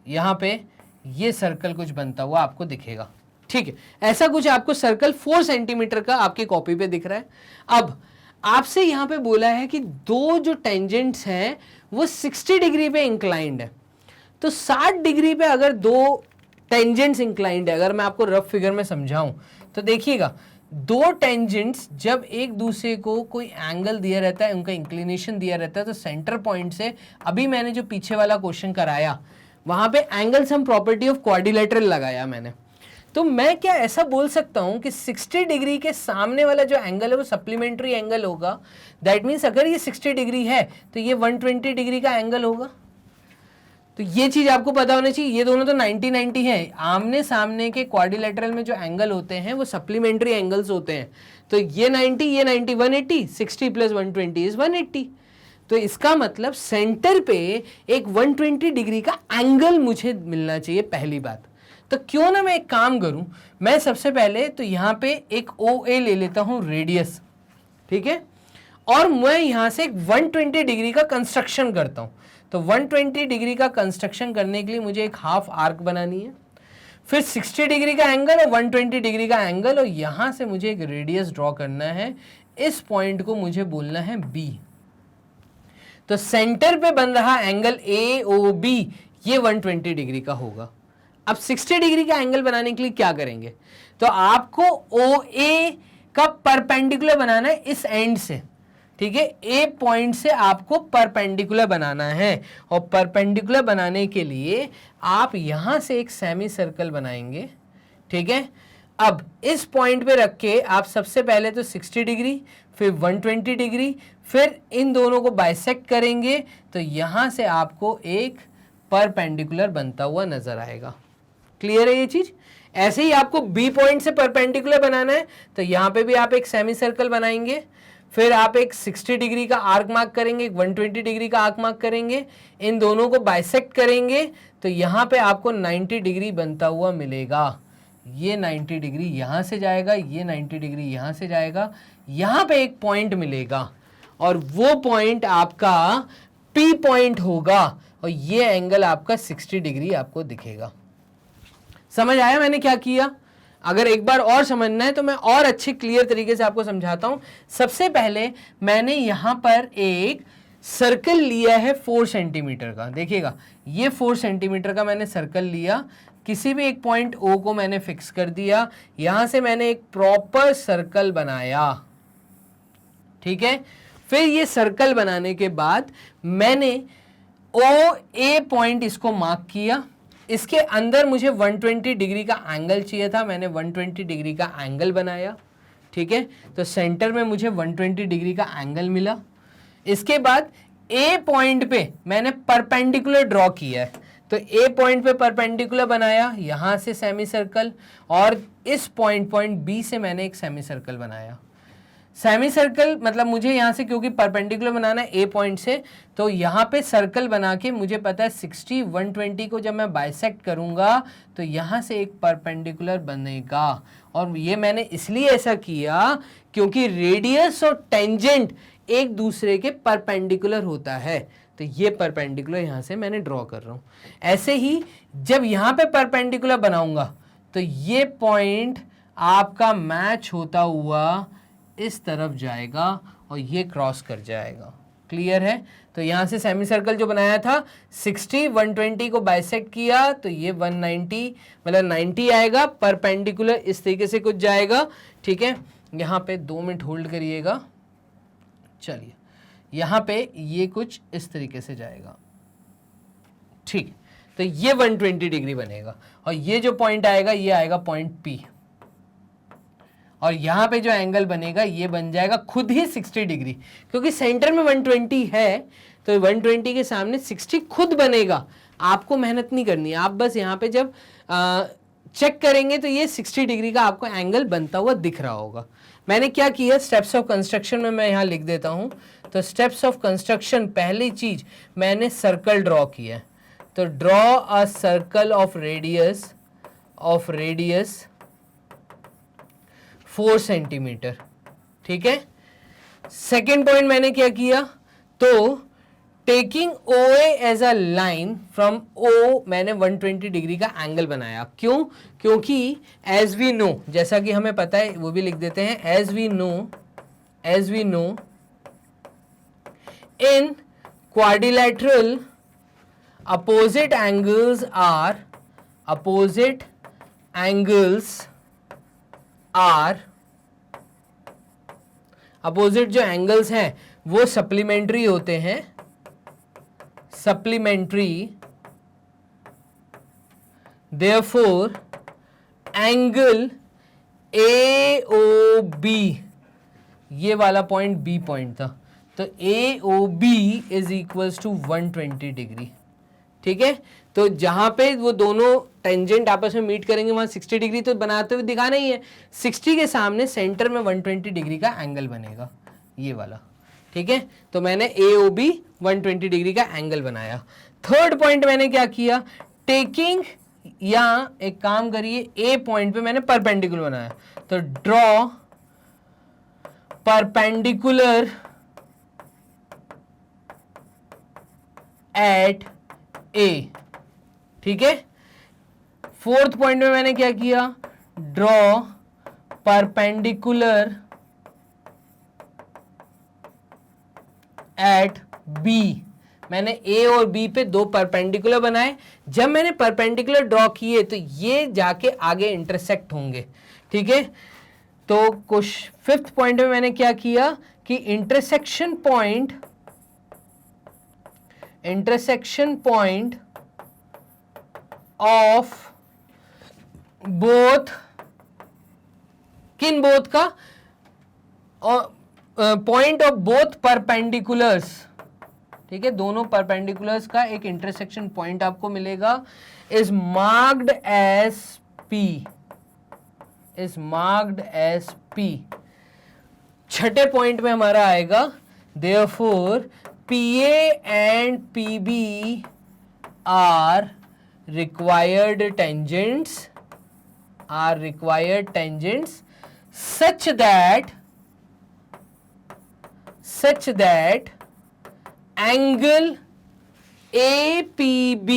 यहाँ पे ये सर्कल कुछ बनता हुआ आपको दिखेगा, ठीक है। ऐसा कुछ आपको सर्कल 4 सेंटीमीटर का आपकी कॉपी पे दिख रहा है। अब आपसे यहाँ पे बोला है कि 2 जो टेंजेंट्स हैं वो 60 डिग्री पे इंक्लाइंड है, तो 60 डिग्री पे अगर 2 टेंजेंट्स इंक्लाइंड है, अगर मैं आपको रफ फिगर में समझाऊं तो देखिएगा, 2 टेंजेंट्स जब एक दूसरे को कोई एंगल दिया रहता है, उनका इंक्लिनेशन दिया रहता है, तो सेंटर पॉइंट से, अभी मैंने जो पीछे वाला क्वेश्चन कराया वहां पे angle sum property of quadrilateral लगाया मैंने, तो मैं क्या ऐसा बोल सकता हूं कि 60 डिग्री के सामने वाला जो एंगल है वो सप्लीमेंट्री एंगल होगा। दैट मीन्स अगर ये 60 डिग्री है तो ये 120 डिग्री का एंगल होगा। तो ये चीज आपको पता होना चाहिए, ये दोनों तो 90-90 हैं, आमने सामने के क्वाड्रिलेटरल में जो एंगल होते हैं वो सप्लीमेंट्री एंगल्स होते हैं। तो ये 90, ये 90, 180, 60 + 120 इज 180। तो इसका मतलब सेंटर पे एक 120 डिग्री का एंगल मुझे मिलना चाहिए, पहली बात। तो क्यों ना मैं एक काम करूं, मैं सबसे पहले तो यहां पे एक OA ले लेता हूं रेडियस, ठीक है, और मैं यहां से एक 120 डिग्री का कंस्ट्रक्शन करता हूं। तो 120 डिग्री का कंस्ट्रक्शन करने के लिए मुझे एक हाफ आर्क बनानी है, फिर 60 डिग्री का एंगल और 120 डिग्री का एंगल, और यहां से मुझे एक रेडियस ड्रॉ करना है। इस पॉइंट को मुझे बोलना है B। तो सेंटर पे बन रहा एंगल AOB ये 120 डिग्री का होगा। अब 60 डिग्री का एंगल बनाने के लिए क्या करेंगे, तो आपको OA का परपेंडिकुलर बनाना है इस एंड से, ठीक है, A पॉइंट से आपको परपेंडिकुलर बनाना है, और परपेंडिकुलर बनाने के लिए आप यहां से एक सेमी सर्कल बनाएंगे, ठीक है। अब इस पॉइंट पे रख के आप सबसे पहले तो 60 डिग्री, फिर 120 डिग्री, फिर इन दोनों को बाइसेक्ट करेंगे, तो यहां से आपको एक परपेंडिकुलर बनता हुआ नजर आएगा। क्लियर है ये चीज? ऐसे ही आपको B पॉइंट से परपेंडिकुलर बनाना है, तो यहां पे भी आप एक सेमी सर्कल बनाएंगे, फिर आप एक 60 डिग्री का आर्क मार्क करेंगे, एक 120 डिग्री का आर्क मार्क करेंगे, इन दोनों को बाइसेक्ट करेंगे, तो यहाँ पे आपको 90 डिग्री बनता हुआ मिलेगा। ये 90 डिग्री यहाँ से जाएगा, ये 90 डिग्री यहाँ से जाएगा, यहाँ पे एक पॉइंट मिलेगा, और वो पॉइंट आपका P पॉइंट होगा, और ये एंगल आपका 60 डिग्री आपको दिखेगा। समझ आया मैंने क्या किया? अगर एक बार और समझना है तो मैं और अच्छे क्लियर तरीके से आपको समझाता हूं। सबसे पहले मैंने यहां पर एक सर्कल लिया है 4 सेंटीमीटर का, देखिएगा ये 4 सेंटीमीटर का मैंने सर्कल लिया, किसी भी एक पॉइंट O को मैंने फिक्स कर दिया, यहां से मैंने एक प्रॉपर सर्कल बनाया, ठीक है। फिर ये सर्कल बनाने के बाद मैंने OA पॉइंट इसको मार्क किया, इसके अंदर मुझे 120 डिग्री का एंगल चाहिए था, मैंने 120 डिग्री का एंगल बनाया, ठीक है। तो सेंटर में मुझे 120 डिग्री का एंगल मिला। इसके बाद A पॉइंट पे मैंने परपेंडिकुलर ड्रॉ किया है, तो A पॉइंट पे परपेंडिकुलर बनाया, यहां से सेमी सर्कल, और इस पॉइंट B से मैंने एक सेमी सर्कल बनाया। सेमी सर्कल मतलब मुझे यहाँ से क्योंकि परपेंडिकुलर बनाना है A पॉइंट से, तो यहाँ पे सर्कल बना के मुझे पता है 60 120 को जब मैं बाइसेक्ट करूँगा तो यहाँ से एक परपेंडिकुलर बनेगा। और ये मैंने इसलिए ऐसा किया क्योंकि रेडियस और टेंजेंट एक दूसरे के परपेंडिकुलर होता है, तो ये परपेंडिकुलर यहाँ से मैंने ड्रॉ कर रहा हूँ। ऐसे ही जब यहाँ पे परपेंडिकुलर बनाऊंगा तो ये पॉइंट आपका मैच होता हुआ इस तरफ जाएगा और ये क्रॉस कर जाएगा। क्लियर है? तो यहाँ से सेमी सर्कल जो बनाया था 60 120 को बाइसेक्ट किया तो ये 190 मतलब 90 आएगा, परपेंडिकुलर इस तरीके से कुछ जाएगा, ठीक है। यहाँ पे 2 मिनट होल्ड करिएगा, चलिए यहाँ पे ये कुछ इस तरीके से जाएगा, ठीक। तो ये 120 डिग्री बनेगा और ये जो पॉइंट आएगा ये आएगा पॉइंट P, और यहाँ पे जो एंगल बनेगा ये बन जाएगा खुद ही 60 डिग्री, क्योंकि सेंटर में 120 है तो 120 के सामने 60 खुद बनेगा। आपको मेहनत नहीं करनी, आप बस यहाँ पे जब चेक करेंगे तो ये 60 डिग्री का आपको एंगल बनता हुआ दिख रहा होगा। मैंने क्या किया, स्टेप्स ऑफ कंस्ट्रक्शन में मैं यहाँ लिख देता हूँ। तो स्टेप्स ऑफ कंस्ट्रक्शन, पहली चीज मैंने सर्कल ड्रॉ किया, तो draw a circle of radius 4 centimetre, ठीक है। सेकेंड पॉइंट मैंने क्या किया, तो taking OA as a line from O मैंने 120 डिग्री का एंगल बनाया। क्यों? क्योंकि एज वी नो, जैसा कि हमें पता है वो भी लिख देते हैं, as we know in quadrilateral opposite angles are opposite जो एंगल्स हैं वो सप्लीमेंट्री होते हैं, therefore एंगल AOB, ये वाला पॉइंट B पॉइंट था, तो AOB is equals to 120 degree, ठीक है। तो जहां पे वो दोनों टेंजेंट आपस में मीट करेंगे वहां 60 डिग्री तो बनाते हुए दिखाना ही है, 60 के सामने सेंटर में 120 डिग्री का एंगल बनेगा, ये वाला, ठीक है। तो मैंने AOB 120 डिग्री का एंगल बनाया। थर्ड पॉइंट मैंने क्या किया, टेकिंग, या एक काम करिए, A पॉइंट पे मैंने परपेंडिकुलर बनाया, तो ड्रॉ परपेंडिकुलर एट A, ठीक है। फोर्थ पॉइंट में मैंने क्या किया, ड्रॉ परपेंडिकुलर एट B, मैंने A और B पे 2 परपेंडिकुलर बनाए। जब मैंने परपेंडिकुलर ड्रॉ किए तो ये जाके आगे इंटरसेक्ट होंगे, ठीक है। तो कुछ फिफ्थ पॉइंट में मैंने क्या किया कि इंटरसेक्शन पॉइंट ऑफ बोथ, किन बोथ का, पॉइंट ऑफ बोथ परपेंडिकुलर्स, ठीक है, दोनों परपेंडिकुलर्स का एक इंटरसेक्शन पॉइंट आपको मिलेगा, इज मार्क्ड एज P। छठे पॉइंट में हमारा आएगा, therefore PA and PB are required tangents such that angle APB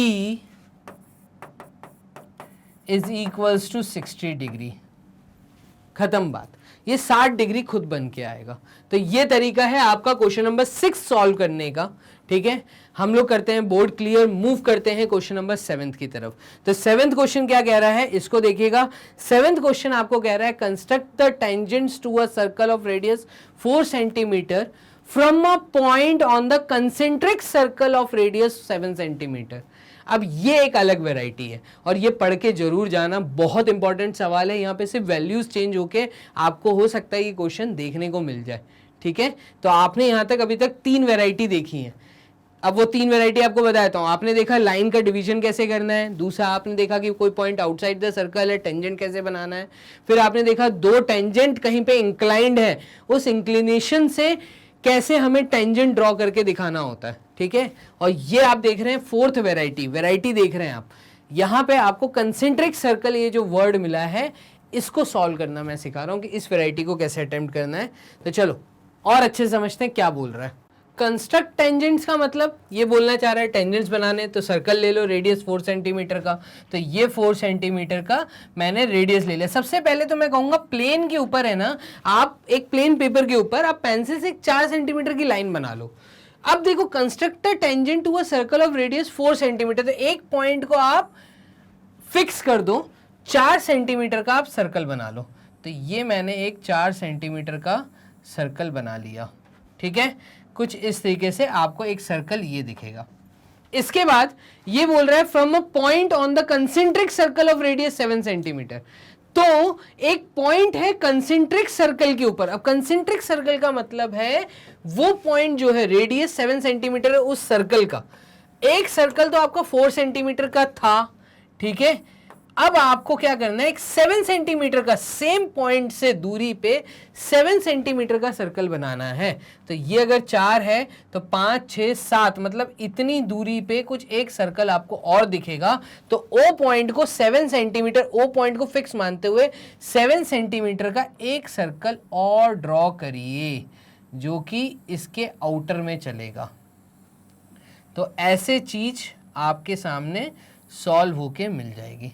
is equals to 60 degree. खत्म बात, ये 60 डिग्री खुद बन के आएगा। तो ये तरीका है आपका क्वेश्चन नंबर 6 सॉल्व करने का, ठीक है। हम लोग करते हैं बोर्ड क्लियर, मूव करते हैं क्वेश्चन नंबर 7 की तरफ। तो 7th क्वेश्चन क्या कह रहा है, इसको देखिएगा। 7th क्वेश्चन आपको कह रहा है construct the tangents to a circle of radius 4 centimetre from a point on the concentric circle of radius 7 centimetre. अब ये एक अलग वैरायटी है और ये पढ़ के जरूर जाना, बहुत इंपॉर्टेंट सवाल है। यहाँ पे सिर्फ वैल्यूज चेंज होके आपको हो सकता है कि क्वेश्चन देखने को मिल जाए, ठीक है। तो आपने यहाँ तक अभी तक 3 वैरायटी देखी है। अब वो 3 वैरायटी आपको बताता हूँ। आपने देखा लाइन का डिवीजन कैसे करना है, दूसरा आपने देखा कि कोई पॉइंट आउटसाइड द सर्कल है, टेंजेंट कैसे बनाना है, फिर आपने देखा 2 टेंजेंट कहीं पे इंक्लाइंड है, उस इंक्लिनेशन से कैसे हमें टेंजेंट ड्रॉ करके दिखाना होता है, ठीक है। और ये आप देख रहे हैं 4th वैरायटी देख रहे हैं आप। यहाँ पे आपको कंसेंट्रिक सर्कल, ये जो वर्ड मिला है, इसको सॉल्व करना मैं सिखा रहा हूँ कि इस वैरायटी को कैसे अटेम्प्ट करना है। तो चलो और अच्छे से समझते हैं क्या बोल रहा है। कंस्ट्रक्ट टेंजेंट्स का मतलब ये बोलना चाह रहा है टेंजेंट्स बनाने, तो सर्कल ले लो रेडियस 4 सेंटीमीटर का। तो ये 4 सेंटीमीटर का मैंने रेडियस ले लिया। सबसे पहले तो मैं कहूँगा प्लेन के ऊपर है ना, आप एक प्लेन पेपर के ऊपर आप पेंसिल से एक 4 सेंटीमीटर की लाइन बना लो। अब देखो construct the tangent to a circle of radius 4 centimetre, तो एक पॉइंट को आप फिक्स कर दो, 4 सेंटीमीटर का आप सर्कल बना लो। तो ये मैंने एक 4 सेंटीमीटर का सर्कल बना लिया, ठीक है। कुछ इस तरीके से आपको एक सर्कल ये दिखेगा। इसके बाद ये बोल रहा है from a point on the concentric circle of radius 7 centimetre. तो एक पॉइंट है कंसेंट्रिक सर्कल के ऊपर। अब कंसेंट्रिक सर्कल का मतलब है वो पॉइंट जो है रेडियस 7 सेंटीमीटर है उस सर्कल का। एक सर्कल तो आपका 4 सेंटीमीटर का था, ठीक है। अब आपको क्या करना है, एक 7 सेंटीमीटर का सेम पॉइंट से दूरी पे 7 सेंटीमीटर का सर्कल बनाना है। तो ये अगर 4 है तो 5, 6, 7 मतलब इतनी दूरी पे कुछ एक सर्कल आपको और दिखेगा। तो ओ पॉइंट को 7 सेंटीमीटर, ओ पॉइंट को फिक्स मानते हुए 7 सेंटीमीटर का एक सर्कल और ड्रॉ करिए जो कि इसके आउटर में चलेगा। तो ऐसे चीज आपके सामने सॉल्व होके मिल जाएगी।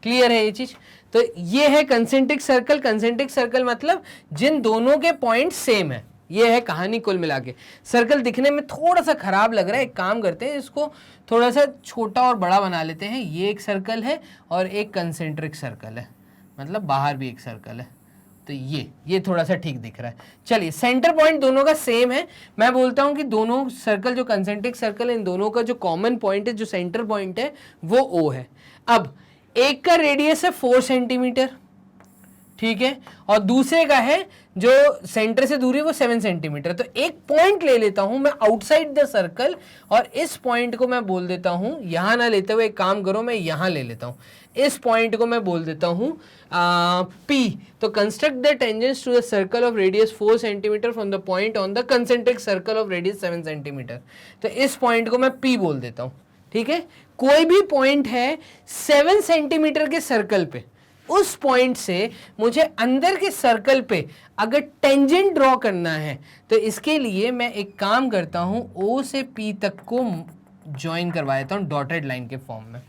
क्लियर है ये चीज। तो ये है कंसेंट्रिक सर्कल। कंसेंट्रिक सर्कल मतलब जिन दोनों के पॉइंट सेम है, ये है कहानी कुल मिला के। सर्कल दिखने में थोड़ा सा खराब लग रहा है, एक काम करते हैं इसको थोड़ा सा छोटा और बड़ा बना लेते हैं। ये एक सर्कल है और एक कंसेंट्रिक सर्कल है, मतलब बाहर भी एक सर्कल है। तो ये थोड़ा सा ठीक दिख रहा है। चलिए सेंटर पॉइंट दोनों का सेम है। मैं बोलता हूं कि दोनों सर्कल जो कंसेंट्रिक सर्कल है, इन दोनों का जो कॉमन पॉइंट है, जो सेंटर पॉइंट है, वो ओ है। अब एक का रेडियस है 4 सेंटीमीटर, ठीक है, और दूसरे का है जो सेंटर से दूरी वो 7 सेंटीमीटर। तो एक पॉइंट ले लेता हूं मैं आउटसाइड द सर्कल और इस पॉइंट को मैं बोल देता हूं, यहां ना लेते हुए एक काम करो, मैं यहां ले लेता हूं, इस पॉइंट को मैं बोल देता हूं P। तो construct the tangents to the circle of radius 4 centimetre from the point on the concentric circle of radius 7 centimetre. तो इस पॉइंट को मैं P बोल देता हूं, ठीक है। कोई भी पॉइंट है 7 सेंटीमीटर के सर्कल पे, उस पॉइंट से मुझे अंदर के सर्कल पे अगर टेंजेंट ड्रॉ करना है तो इसके लिए मैं एक काम करता हूं, O से P तक को ज्वाइन करवा देता हूं डॉटेड लाइन के फॉर्म में।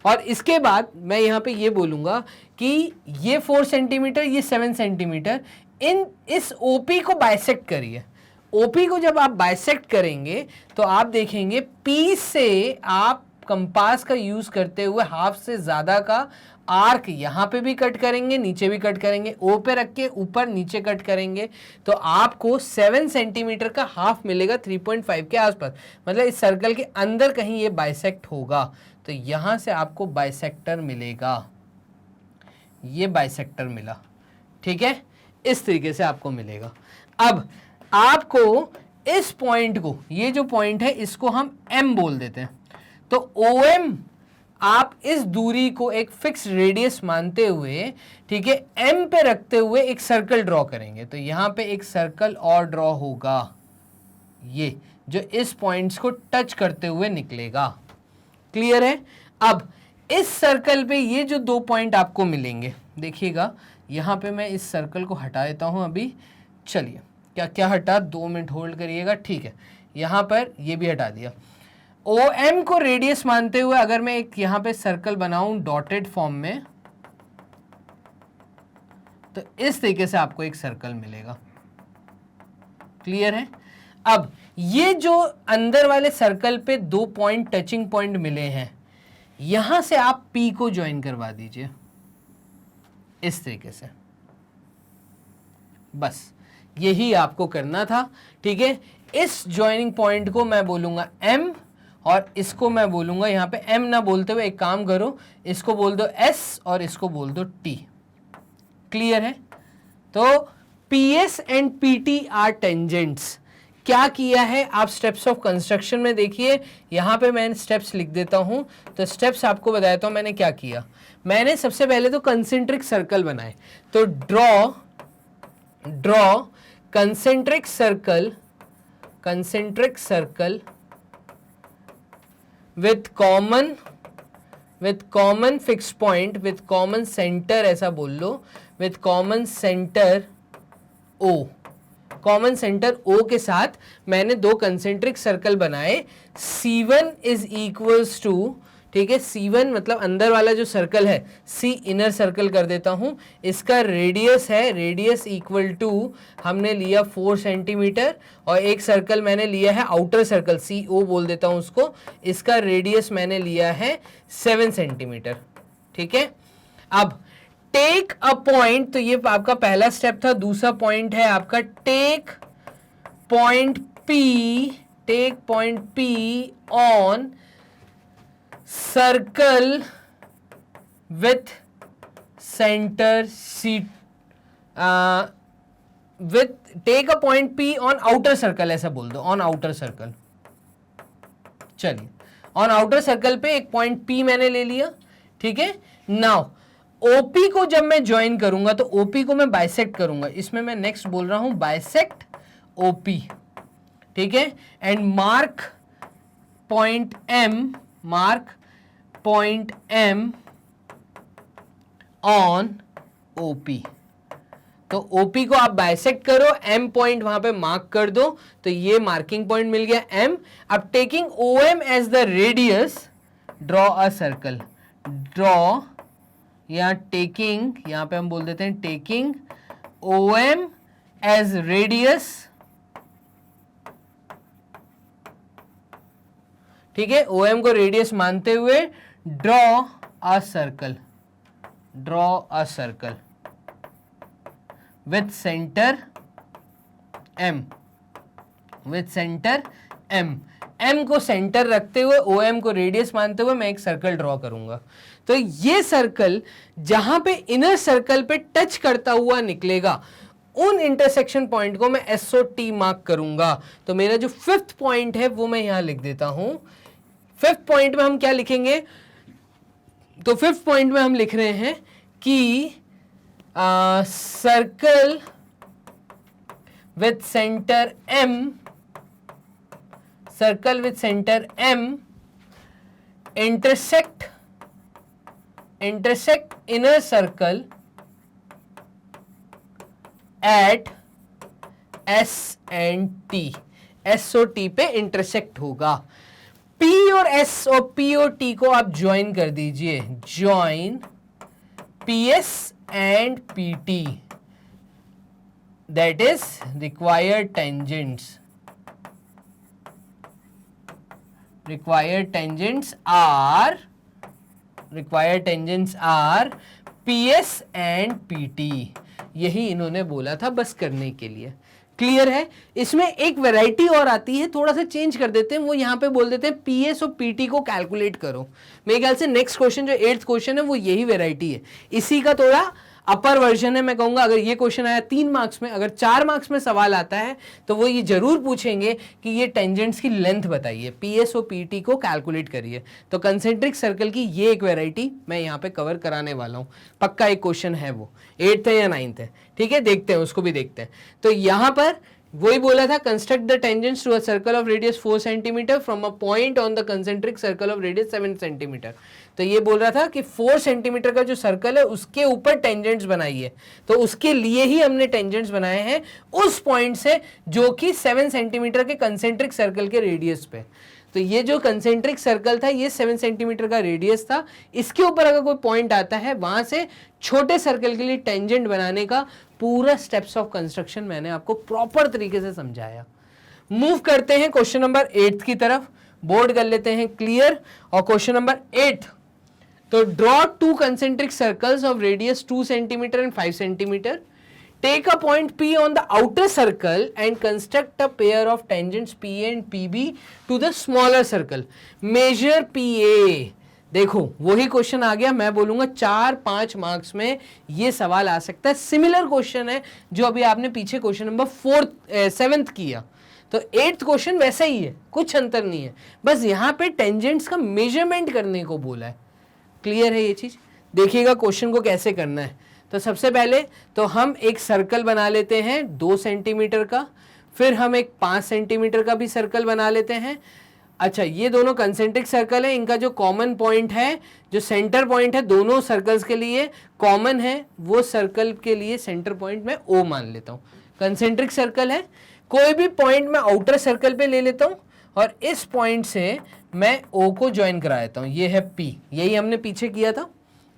और इसके बाद मैं यहाँ पे ये बोलूँगा कि ये 4 सेंटीमीटर, ये 7 सेंटीमीटर, इस OP को बाइसेक्ट करिए। OP को जब आप बाइसेक्ट करेंगे तो आप देखेंगे P से आप कंपास का यूज करते हुए हाफ से ज्यादा का आर्क यहाँ पे भी कट करेंगे, नीचे भी कट करेंगे, O पे रख के ऊपर नीचे कट करेंगे, तो आपको 7 सेंटीमीटर का हाफ मिलेगा 3.5 के आसपास। मतलब इस सर्कल के अंदर कहीं ये बाइसेक्ट होगा, तो यहां से आपको बाइसेक्टर मिलेगा। ये बाइसेक्टर मिला, ठीक है, इस तरीके से आपको मिलेगा। अब आपको इस पॉइंट को, ये जो पॉइंट है इसको हम M बोल देते हैं। तो OM आप इस दूरी को एक फिक्स रेडियस मानते हुए, ठीक है, M पे रखते हुए एक सर्कल ड्रॉ करेंगे। तो यहां पे एक सर्कल और ड्रॉ होगा, ये जो इस पॉइंट्स को टच करते हुए निकलेगा। क्लियर है। अब इस सर्कल पे ये जो 2 पॉइंट आपको मिलेंगे, देखिएगा यहां पे मैं इस सर्कल को हटा देता हूं अभी। चलिए क्या क्या हटा, 2 मिनट होल्ड करिएगा, ठीक है। यहां पर ये भी हटा दिया। OM को रेडियस मानते हुए अगर मैं एक यहां पे सर्कल बनाऊं डॉटेड फॉर्म में, तो इस तरीके से आपको एक सर्कल मिलेगा। क्लियर है? अब ये जो अंदर वाले सर्कल पे 2 पॉइंट टचिंग पॉइंट मिले हैं, यहां से आप P को ज्वाइन करवा दीजिए इस तरीके से। बस यही आपको करना था। ठीक है, इस ज्वाइनिंग पॉइंट को मैं बोलूंगा M और इसको मैं बोलूंगा, यहां पे M ना बोलते हुए एक काम करो, इसको बोल दो S और इसको बोल दो T। क्लियर है? तो PS and PT are tangents. क्या किया है आप स्टेप्स ऑफ कंस्ट्रक्शन में देखिए, यहां पे मैं स्टेप्स लिख देता हूं। तो स्टेप्स आपको बताता हूं मैंने क्या किया। मैंने सबसे पहले तो कंसेंट्रिक सर्कल बनाए। तो draw concentric circle with common fix point, with common centre, ऐसा बोल लो, with common centre O। Common centre O के साथ मैंने 2 कंसेंट्रिक सर्कल बनाए। C1 इज इक्वल्स टू, ठीक है, C1 मतलब अंदर वाला जो सर्कल है, C इनर सर्कल कर देता हूं, इसका रेडियस है, रेडियस इक्वल टू हमने लिया 4 सेंटीमीटर, और एक सर्कल मैंने लिया है आउटर सर्कल, CO बोल देता हूं उसको, इसका रेडियस मैंने लिया है 7 सेंटीमीटर। ठीक है, अब टेक अ पॉइंट, तो ये आपका पहला स्टेप था। दूसरा पॉइंट है आपका take point P on circle with centre C, with take a point P on outer circle, ऐसा बोल दो, ऑन आउटर सर्कल। चलिए, ऑन आउटर सर्कल पे एक पॉइंट P मैंने ले लिया। ठीक है, नाउ OP को जब मैं ज्वाइन करूंगा तो OP को मैं बाइसेक्ट करूंगा, इसमें मैं नेक्स्ट बोल रहा हूं बाइसेक्ट OP। ठीक है, and mark point M on OP। तो OP को आप बाइसेक्ट करो, M पॉइंट वहां पे मार्क कर दो, तो ये मार्किंग पॉइंट मिल गया M। अब taking OM as the radius, draw a circle, draw या टेकिंग, यहां पे हम बोल देते हैं टेकिंग OM एज रेडियस। ठीक है, OM को रेडियस मानते हुए draw a circle with centre M, M को सेंटर रखते हुए, OM को रेडियस मानते हुए मैं एक सर्कल ड्रॉ करूंगा। तो ये सर्कल जहां पे इनर सर्कल पे टच करता हुआ निकलेगा, उन इंटरसेक्शन पॉइंट को मैं SOT मार्क करूंगा। तो मेरा जो 5th पॉइंट है वो मैं यहां लिख देता हूं। 5th पॉइंट में हम क्या लिखेंगे? तो 5th पॉइंट में हम लिख रहे हैं कि circle with centre M intersect inner circle at S and T, SOT पे इंटरसेक्ट होगा। P और S और P और T को आप ज्वाइन कर दीजिए, join PS and PT, that is required tangents are PS and PT। यही इन्होंने बोला था बस करने के लिए। क्लियर है? इसमें एक वैरायटी और आती है, थोड़ा सा चेंज कर देते हैं, वो यहां पे बोल देते हैं PS और PT को कैलकुलेट करो। मेरे ख्याल से नेक्स्ट क्वेश्चन जो 8th क्वेश्चन है वो यही वैरायटी है, इसी का थोड़ा अपर वर्जन है। मैं कहूंगा अगर ये क्वेश्चन आया 3 मार्क्स में, अगर 4 मार्क्स में सवाल आता है तो वो ये जरूर पूछेंगे कि ये टेंजेंट्स की लेंथ बताइए, PS और PT को कैलकुलेट करिए। तो कंसेंट्रिक सर्कल की ये एक वैरायटी मैं यहाँ पे कवर कराने वाला हूँ, पक्का एक क्वेश्चन है, वो 8th है या 9th है। ठीक है, देखते हैं, उसको भी देखते हैं। तो यहाँ पर वही बोला था, construct the tangents to a circle of radius 4 centimetre from a point on the concentric circle of radius 7 centimetre. तो ये बोल रहा था कि 4 सेंटीमीटर का जो सर्कल है उसके ऊपर टेंजेंट्स बनाइए। तो उसके लिए ही हमने टेंजेंट्स बनाए हैं उस पॉइंट से जो कि 7 सेंटीमीटर के कंसेंट्रिक सर्कल के रेडियस पे। तो ये जो कंसेंट्रिक सर्कल था ये 7 सेंटीमीटर का रेडियस था, इसके ऊपर अगर कोई पॉइंट आता है वहां से छोटे सर्कल के लिए टेंजेंट बनाने का पूरा स्टेप्स ऑफ कंस्ट्रक्शन मैंने आपको प्रॉपर तरीके से समझाया। मूव करते हैं क्वेश्चन नंबर 8 की तरफ, बोर्ड कर लेते हैं क्लियर। और क्वेश्चन नंबर 8, तो draw 2 concentric circles of radius 2 centimetre and 5 centimetre. Take a point P on the outer circle and construct a pair of tangents PA and PB to the smaller circle. Measure PA. देखो वही क्वेश्चन आ गया, मैं बोलूंगा 4-5 मार्क्स में ये सवाल आ सकता है। सिमिलर क्वेश्चन है जो अभी आपने पीछे क्वेश्चन नंबर 7th किया, तो 8th क्वेश्चन वैसा ही है, कुछ अंतर नहीं है, बस यहाँ पे टेंजेंट्स का मेजरमेंट करने को बोला है। क्लियर है ये चीज? देखिएगा क्वेश्चन को कैसे करना है। तो सबसे पहले तो हम एक सर्कल बना लेते हैं 2 सेंटीमीटर का, फिर हम एक 5 सेंटीमीटर का भी सर्कल बना लेते हैं। अच्छा, ये दोनों कंसेंट्रिक सर्कल है, इनका जो कॉमन पॉइंट है, जो सेंटर पॉइंट है दोनों सर्कल्स के लिए कॉमन है, वो सर्कल के लिए सेंटर पॉइंट मैं O मान लेता हूँ। कंसेंट्रिक सर्कल है, कोई भी पॉइंट मैं आउटर सर्कल पे ले लेता हूँ और इस पॉइंट से मैं O को ज्वाइन करा देता हूँ। ये है P, यही हमने पीछे किया था।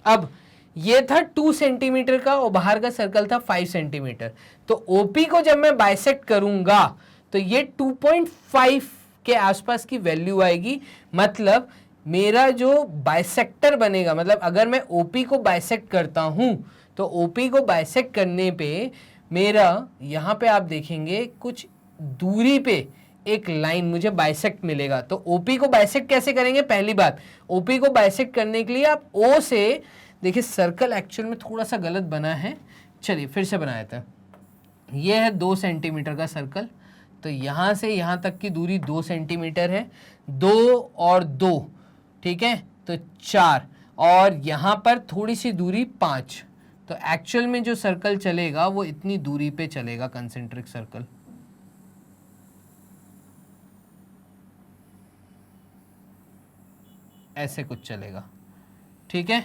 अब ये था 2 सेंटीमीटर का और बाहर का सर्कल था 5 सेंटीमीटर, तो OP को जब मैं बाइसेक्ट करूंगा तो ये 2.5 के आसपास की वैल्यू आएगी। मतलब मेरा जो बाइसेक्टर बनेगा, मतलब अगर मैं OP को बाइसेक्ट करता हूं तो OP को बाइसेक्ट करने पे मेरा यहाँ पे आप देखेंगे कुछ दूरी पे एक लाइन मुझे बाइसेक्ट मिलेगा। तो OP को बाइसेक्ट कैसे करेंगे? पहली बात, OP को बाइसेक्ट करने के लिए आप O से, देखिए सर्कल एक्चुअल में थोड़ा सा गलत बना है, चलिए फिर से बना देते हैं। ये है 2 सेंटीमीटर का सर्कल, तो यहाँ से यहाँ तक की दूरी 2 सेंटीमीटर है, 2 और 2, ठीक है, तो 4, और यहाँ पर थोड़ी सी दूरी 5। तो एक्चुअल में जो सर्कल चलेगा वो इतनी दूरी पे चलेगा, कंसेंट्रिक सर्कल। ऐसे कुछ चलेगा, ठीक है।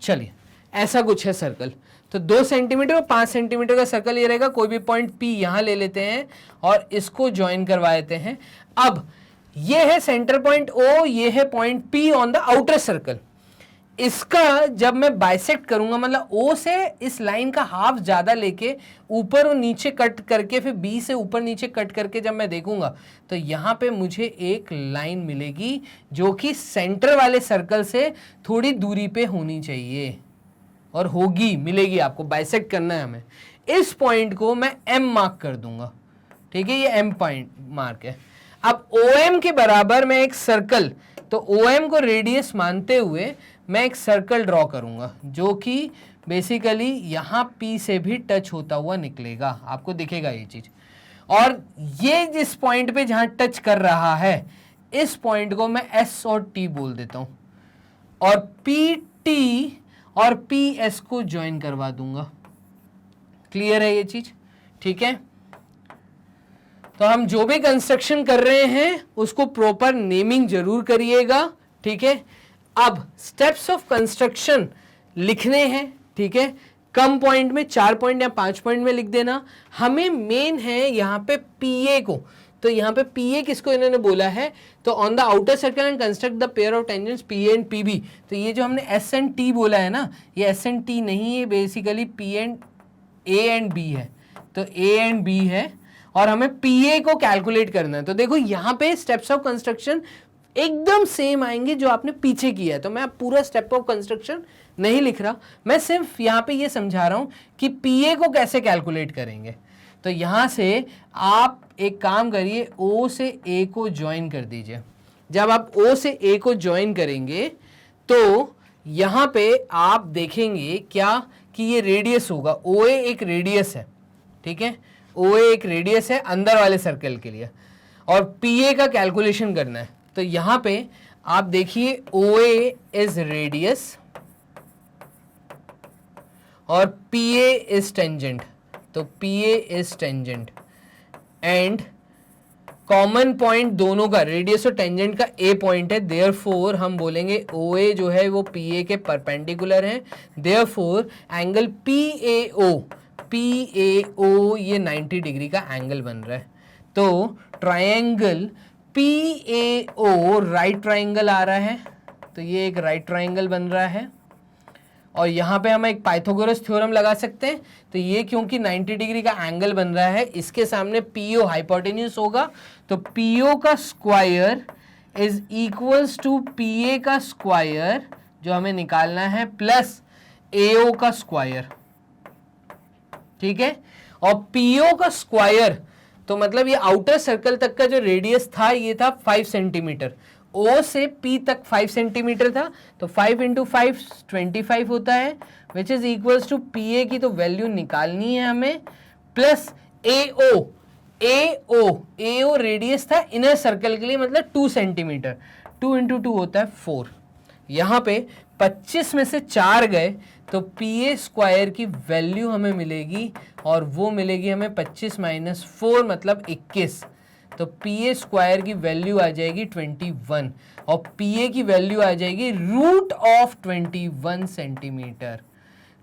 चलिए ऐसा कुछ है सर्कल, तो 2 सेंटीमीटर और 5 सेंटीमीटर का सर्कल ये रहेगा। कोई भी पॉइंट P यहाँ ले लेते हैं और इसको ज्वाइन करवा देते हैं। अब ये है सेंटर पॉइंट O, ये है point P on the outer circle. इसका जब मैं बाइसेक्ट करूंगा, मतलब O से इस लाइन का हाफ ज्यादा लेके ऊपर और नीचे कट करके फिर B से ऊपर नीचे कट करके जब मैं देखूंगा तो यहाँ पे मुझे एक लाइन मिलेगी जो कि सेंटर वाले सर्कल से थोड़ी दूरी पे होनी चाहिए और होगी, मिलेगी। आपको बाइसेक्ट करना है हमें। इस पॉइंट को मैं M मार्क कर दूंगा, ठीक है, ये M पॉइंट मार्क है। अब OM के बराबर मैं एक सर्कल, तो OM को रेडियस मानते हुए मैं एक सर्कल ड्रॉ करूंगा जो कि बेसिकली यहाँ P से भी टच होता हुआ निकलेगा, आपको दिखेगा ये चीज। और ये जिस पॉइंट पे जहां टच कर रहा है, इस पॉइंट को मैं S और T बोल देता हूं, और PT और PS को ज्वाइन करवा दूंगा। क्लियर है ये चीज? ठीक है। तो हम जो भी कंस्ट्रक्शन कर रहे हैं उसको प्रॉपर नेमिंग जरूर करिएगा, ठीक है। अब स्टेप्स ऑफ कंस्ट्रक्शन लिखने हैं, ठीक है। कम पॉइंट में 4 पॉइंट या 5 पॉइंट में लिख देना। हमें मेन है यहाँ पे PA को, तो यहाँ पे PA किसको इन्होंने बोला है, तो on the outer circle and construct the pair of tangents PA and PB। तो ये जो हमने S एंड T बोला है ना, ये S एंड T नहीं है, बेसिकली A एंड B है। तो A एंड B है और हमें PA को कैलकुलेट करना है। तो देखो यहाँ पे स्टेप्स ऑफ कंस्ट्रक्शन एकदम सेम आएंगे जो आपने पीछे किया है। तो मैं पूरा स्टेप ऑफ कंस्ट्रक्शन नहीं लिख रहा, मैं सिर्फ यहाँ पे ये समझा रहा हूँ कि PA को कैसे कैलकुलेट करेंगे। तो यहाँ से आप एक काम करिए, O से A को ज्वाइन कर दीजिए। जब आप O से A को ज्वाइन करेंगे तो यहाँ पे आप देखेंगे क्या कि ये रेडियस होगा। OA एक रेडियस है, ठीक है, OA एक रेडियस है अंदर वाले सर्कल के लिए, और PA का कैलकुलेशन करना है। तो यहाँ पे आप देखिए OA इज रेडियस और PA इज टेंजेंट। तो PA is tangent and common point दोनों का, रेडियस और टेंजेंट का A पॉइंट है। देयरफॉर हम बोलेंगे OA जो है वो PA के परपेंडिकुलर है। देयरफॉर एंगल PAO ये 90 डिग्री का एंगल बन रहा है। तो ट्रायंगल PAO राइट ट्राइंगल आ रहा है, तो ये एक राइट ट्राइंगल बन रहा है और यहाँ पे हम एक पाइथागोरस थ्योरम लगा सकते हैं। तो ये क्योंकि 90 डिग्री का एंगल बन रहा है, इसके सामने PO हाइपोटेन्यूज होगा, तो PO का square is equals to PA का स्क्वायर जो हमें निकालना है प्लस AO का स्क्वायर, ठीक है। और PO का स्क्वायर तो मतलब ये आउटर सर्कल तक का जो रेडियस था ये था 5 सेंटीमीटर, O से P तक 5 सेंटीमीटर था, तो 5 इंटू 5 25 होता है, which is equals to PA की तो वैल्यू निकालनी है हमें, प्लस AO रेडियस था इनर सर्कल के लिए, मतलब 2 सेंटीमीटर, 2 इंटू 2 होता है 4। यहाँ पे 25 में से 4 गए तो PA स्क्वायर की वैल्यू हमें मिलेगी, और वो मिलेगी हमें 25 माइनस 4 मतलब 21, तो PA स्क्वायर की वैल्यू आ जाएगी 21 और PA की वैल्यू आ जाएगी रूट ऑफ 21 सेंटीमीटर।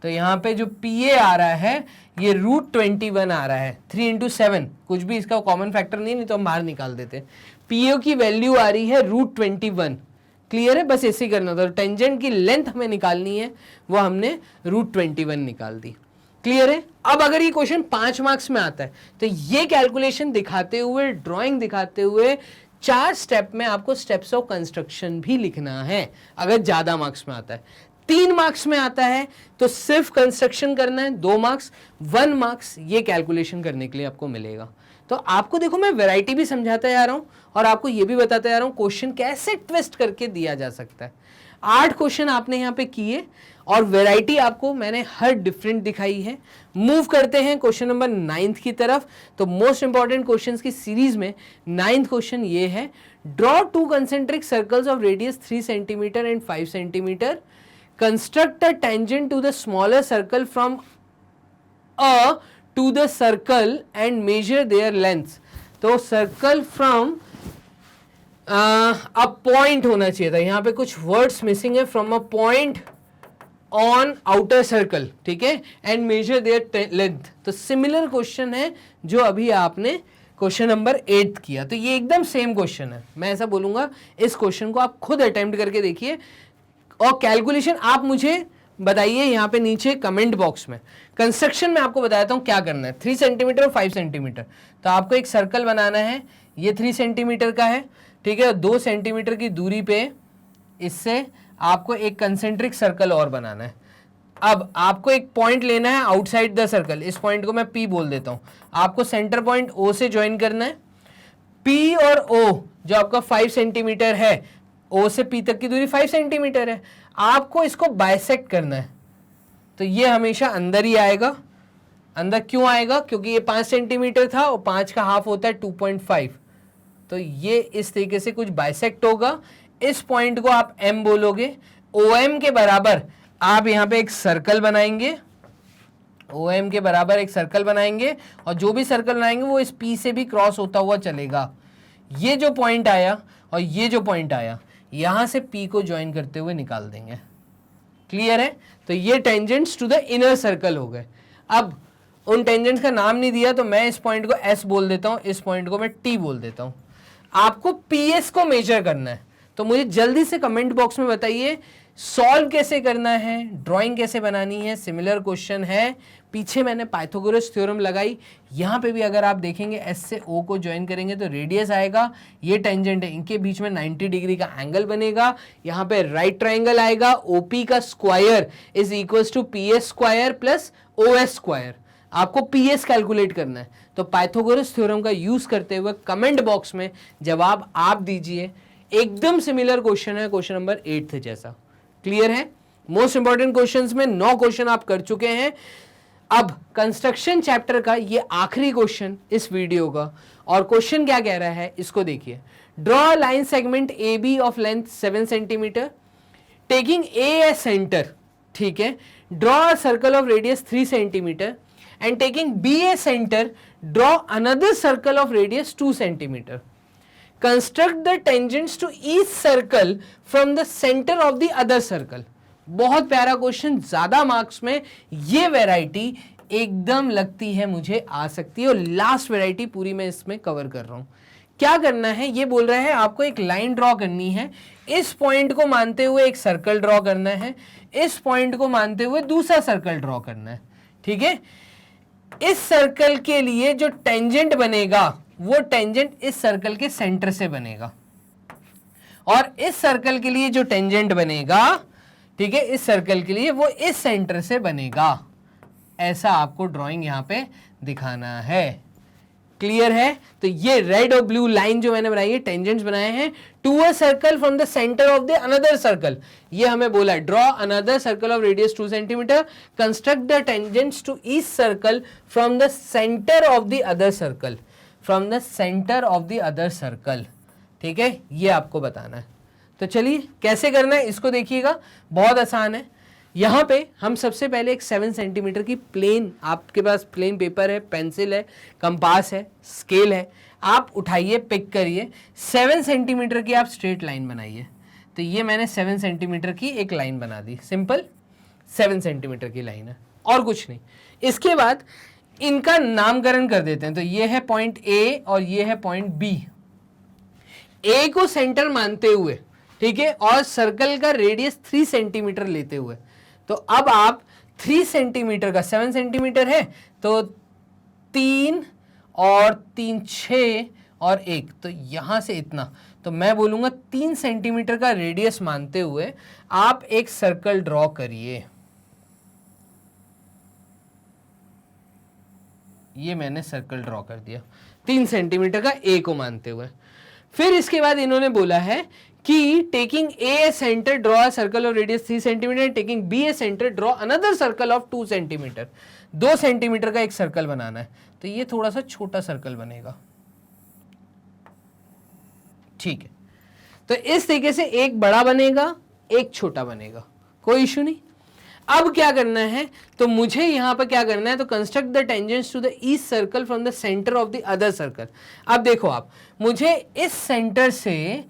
तो यहाँ पे जो PA आ रहा है ये रूट 21 आ रहा है, 3 इंटू 7, कुछ भी इसका कॉमन फैक्टर नहीं तो हम बाहर निकाल देते। PO की वैल्यू आ रही है रूट 21, क्लियर है, बस ऐसे ही करना था। टेंजेंट की लेंथ हमें निकालनी है, वो हमने रूट 21 निकाल दी, क्लियर है। अब अगर ये क्वेश्चन 5 मार्क्स में आता है तो ये कैलकुलेशन दिखाते हुए, ड्राइंग दिखाते हुए 4 स्टेप में आपको स्टेप्स ऑफ कंस्ट्रक्शन भी लिखना है, अगर ज्यादा मार्क्स में आता है। 3 मार्क्स में आता है तो सिर्फ कंस्ट्रक्शन करना है, 2 मार्क्स, 1 मार्क्स ये कैलकुलेशन करने के लिए आपको मिलेगा। तो आपको देखो मैं वैरायटी भी समझाता जा रहा हूं और आपको ये भी बताता जा रहा हूं क्वेश्चन कैसे ट्विस्ट करके दिया जा सकता है। 8 क्वेश्चन आपने यहाँ पे किए और वैरायटी आपको मैंने हर डिफरेंट दिखाई है। मूव करते हैं क्वेश्चन नंबर 9 की तरफ। तो मोस्ट इंपॉर्टेंट क्वेश्चंस की सीरीज में 9th क्वेश्चन ये है, draw 2 concentric circles of radius 3 centimetre and 5 centimetre, construct a tangent to the smaller circle from a to the circle and measure their length. तो सर्कल फ्रॉम अ पॉइंट होना चाहिए था, यहाँ पे कुछ वर्ड्स मिसिंग है, from a point on outer circle, ठीक है, एंड मेजर देयर लेंथ। तो सिमिलर क्वेश्चन है जो अभी आपने क्वेश्चन नंबर 8 किया, तो ये एकदम सेम क्वेश्चन है। मैं ऐसा बोलूंगा इस क्वेश्चन को आप खुद अटेम्प्ट करके देखिए और कैलकुलेशन आप मुझे बताइए यहाँ पे नीचे कमेंट बॉक्स में। कंस्ट्रक्शन में आपको बताता हूँ क्या करना है। 3 सेंटीमीटर और 5 सेंटीमीटर, तो आपको एक सर्कल बनाना है, ये 3 सेंटीमीटर का है, ठीक है, 2 सेंटीमीटर की दूरी पे इससे आपको एक कंसेंट्रिक सर्कल और बनाना है। अब आपको एक पॉइंट लेना है आउटसाइड द सर्कल, इस पॉइंट को मैं P बोल देता हूँ। आपको सेंटर पॉइंट O से ज्वाइन करना है। P और O जो आपका 5 सेंटीमीटर है, O से P तक की दूरी 5 सेंटीमीटर है, आपको इसको बाइसेक्ट करना है। तो ये हमेशा अंदर ही आएगा। अंदर क्यों आएगा? क्योंकि ये 5 सेंटीमीटर था और 5 का हाफ होता है 2.5, तो ये इस तरीके से कुछ बाइसेक्ट होगा। इस पॉइंट को आप M बोलोगे। OM के बराबर आप यहाँ पे एक सर्कल बनाएंगे, OM के बराबर एक सर्कल बनाएंगे और जो भी सर्कल बनाएंगे वो इस P से भी क्रॉस होता हुआ चलेगा। ये जो पॉइंट आया और ये जो पॉइंट आया, यहां से P को ज्वाइन करते हुए निकाल देंगे, क्लियर है। तो ये tangents to the inner circle हो गए। अब उन टेंजेंट्स का नाम नहीं दिया तो मैं इस पॉइंट को S बोल देता हूं, इस पॉइंट को मैं T बोल देता हूं। आपको PS को मेजर करना है, तो मुझे जल्दी से कमेंट बॉक्स में बताइए सॉल्व कैसे करना है, ड्राइंग कैसे बनानी है। सिमिलर क्वेश्चन है, पीछे मैंने पाइथागोरस थ्योरम लगाई, यहाँ पे भी अगर आप देखेंगे S से O को ज्वाइन करेंगे तो रेडियस आएगा, ये टेंजेंट है, इनके बीच में 90 डिग्री का एंगल बनेगा, यहाँ पे राइट ट्राइंगल आएगा, OP का square is equals to PS square plus OS square. आपको PS कैलकुलेट करना है, तो पाइथागोरस थ्योरम का यूज करते हुए कमेंट बॉक्स में जवाब आप दीजिए। एकदम सिमिलर क्वेश्चन है क्वेश्चन नंबर 8 जैसा, क्लियर है। मोस्ट इंपॉर्टेंट क्वेश्चंस में 9 क्वेश्चन आप कर चुके हैं। अब कंस्ट्रक्शन चैप्टर का ये आखिरी क्वेश्चन इस वीडियो का, और क्वेश्चन क्या कह रहा है इसको देखिए। Draw line segment AB of length 7 centimetre taking A as centre, ठीक है, draw a circle of radius 3 centimetre and taking B as centre draw another circle of radius 2 centimetre. Construct the tangents to each circle from the centre of the other circle. बहुत प्यारा क्वेश्चन, ज्यादा मार्क्स में ये वैरायटी एकदम लगती है मुझे आ सकती है, और लास्ट वैरायटी पूरी मैं इसमें कवर कर रहा हूं। क्या करना है, ये बोल रहा है आपको एक लाइन ड्रॉ करनी है, इस पॉइंट को मानते हुए एक सर्कल ड्रॉ करना है, इस पॉइंट को मानते हुए दूसरा सर्कल ड्रॉ करना है, ठीक है। इस सर्कल के लिए जो टेंजेंट बनेगा वो टेंजेंट इस सर्कल के सेंटर से बनेगा, और इस सर्कल के लिए जो टेंजेंट बनेगा, ठीक है, इस सर्कल के लिए वो इस सेंटर से बनेगा। ऐसा आपको ड्राइंग यहां पे दिखाना है। क्लियर है? तो ये रेड और ब्लू लाइन जो मैंने बनाई है, टेंजेंट्स बनाए हैं to a circle from the centre of the another circle. ये हमें बोला है, draw another circle of radius 2 centimetre, construct the tangents to each circle from the centre of the other circle, from the centre of the other circle. ठीक है, ये आपको बताना है। तो चलिए कैसे करना है इसको देखिएगा, बहुत आसान है। यहाँ पे हम सबसे पहले एक 7 सेंटीमीटर की प्लेन, आपके पास प्लेन पेपर है, पेंसिल है, कंपास है, स्केल है, आप उठाइए, पिक करिए, 7 सेंटीमीटर की आप स्ट्रेट लाइन बनाइए। तो ये मैंने 7 सेंटीमीटर की एक लाइन बना दी, सिंपल 7 सेंटीमीटर की लाइन है और कुछ नहीं। इसके बाद इनका नामकरण कर देते हैं। तो ये है पॉइंट ए और ये है पॉइंट बी। ए को सेंटर मानते हुए, ठीक है, और सर्कल का रेडियस 3 सेंटीमीटर लेते हुए, तो अब आप 3 सेंटीमीटर का, 7 सेंटीमीटर है तो 3 और 3 6 और 1, तो यहां से इतना, तो मैं बोलूंगा 3 सेंटीमीटर का रेडियस मानते हुए आप एक सर्कल ड्रॉ करिए। ये मैंने सर्कल ड्रॉ कर दिया 3 सेंटीमीटर का ए को मानते हुए। फिर इसके बाद इन्होंने बोला है कि taking A centre draw a circle of radius 3 centimetre, taking B a centre draw another circle of 2 centimetre. 2 centimetre का एक सर्कल बनाना है, तो ये थोड़ा सा छोटा सर्कल बनेगा, ठीक है। तो इस तरीके से एक बड़ा बनेगा, एक छोटा बनेगा, कोई इश्यू नहीं। अब क्या करना है, तो मुझे यहां पर क्या करना है, तो construct the tangents to the each circle from the centre of the other circle. अब देखो आप, मुझे इस सेंटर से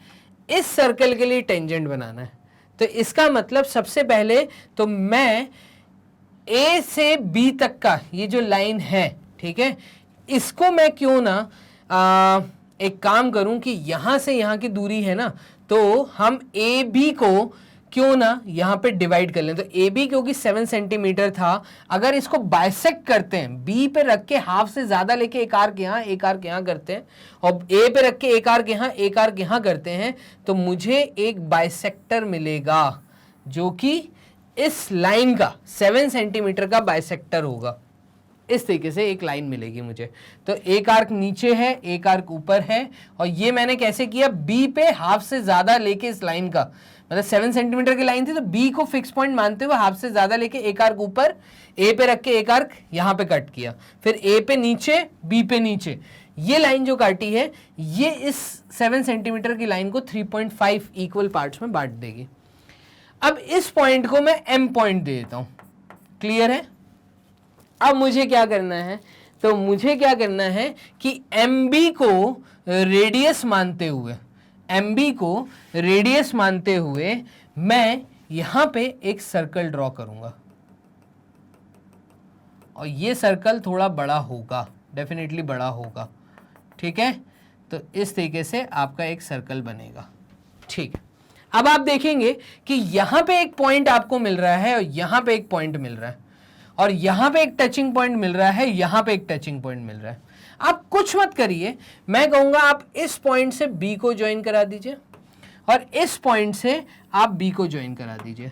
इस सर्कल के लिए टेंजेंट बनाना है। तो इसका मतलब सबसे पहले तो मैं ए से बी तक का ये जो लाइन है, ठीक है, इसको मैं क्यों ना एक काम करूं कि यहां से यहां की दूरी है ना, तो हम ए बी को क्यों ना यहां पे डिवाइड कर लें। तो ए बी क्योंकि 7 सेंटीमीटर था, अगर इसको बाइसेक्ट करते हैं, बी पे रख के हाफ से ज्यादा लेके एक आर्क यहां, एक आर्क यहां करते हैं, और ए पे रख के एक आर्क यहां, एक आर्क यहां करते हैं, तो मुझे एक बाइसेक्टर मिलेगा जो कि इस लाइन का 7 सेंटीमीटर का बाइसेक्टर होगा। इस तरीके से एक लाइन मिलेगी मुझे। तो एक आर्क नीचे है, एक आर्क ऊपर है, और ये मैंने कैसे किया, बी पे हाफ से ज्यादा लेके इस लाइन का, मतलब 7 सेंटीमीटर की लाइन थी तो बी को फिक्स पॉइंट मानते हुए हाफ से ज्यादा लेके एक आर्क ऊपर, ए पे रख के एक आर्क यहां पे कट किया, फिर ए पे नीचे, बी पे नीचे। ये लाइन जो काटी है ये इस 7 सेंटीमीटर की लाइन को 3.5 इक्वल पार्ट्स में बांट देगी। अब इस पॉइंट को मैं एम पॉइंट दे देता हूं। क्लियर है? अब मुझे क्या करना है, तो मुझे क्या करना है कि एम बी को रेडियस मानते हुए, एम बी को रेडियस मानते हुए मैं यहां पे एक सर्कल ड्रॉ करूंगा, और ये सर्कल थोड़ा बड़ा होगा, डेफिनेटली बड़ा होगा, ठीक है। तो इस तरीके से आपका एक सर्कल बनेगा, ठीक है। अब आप देखेंगे कि यहां पे एक पॉइंट आपको मिल रहा है और यहां पे एक पॉइंट मिल रहा है, और यहां पे एक टचिंग पॉइंट मिल रहा है, यहां पे एक टचिंग पॉइंट मिल रहा है। आप कुछ मत करिए, मैं कहूंगा आप इस पॉइंट से बी को ज्वाइन करा दीजिए और इस पॉइंट से आप बी को ज्वाइन करा दीजिए।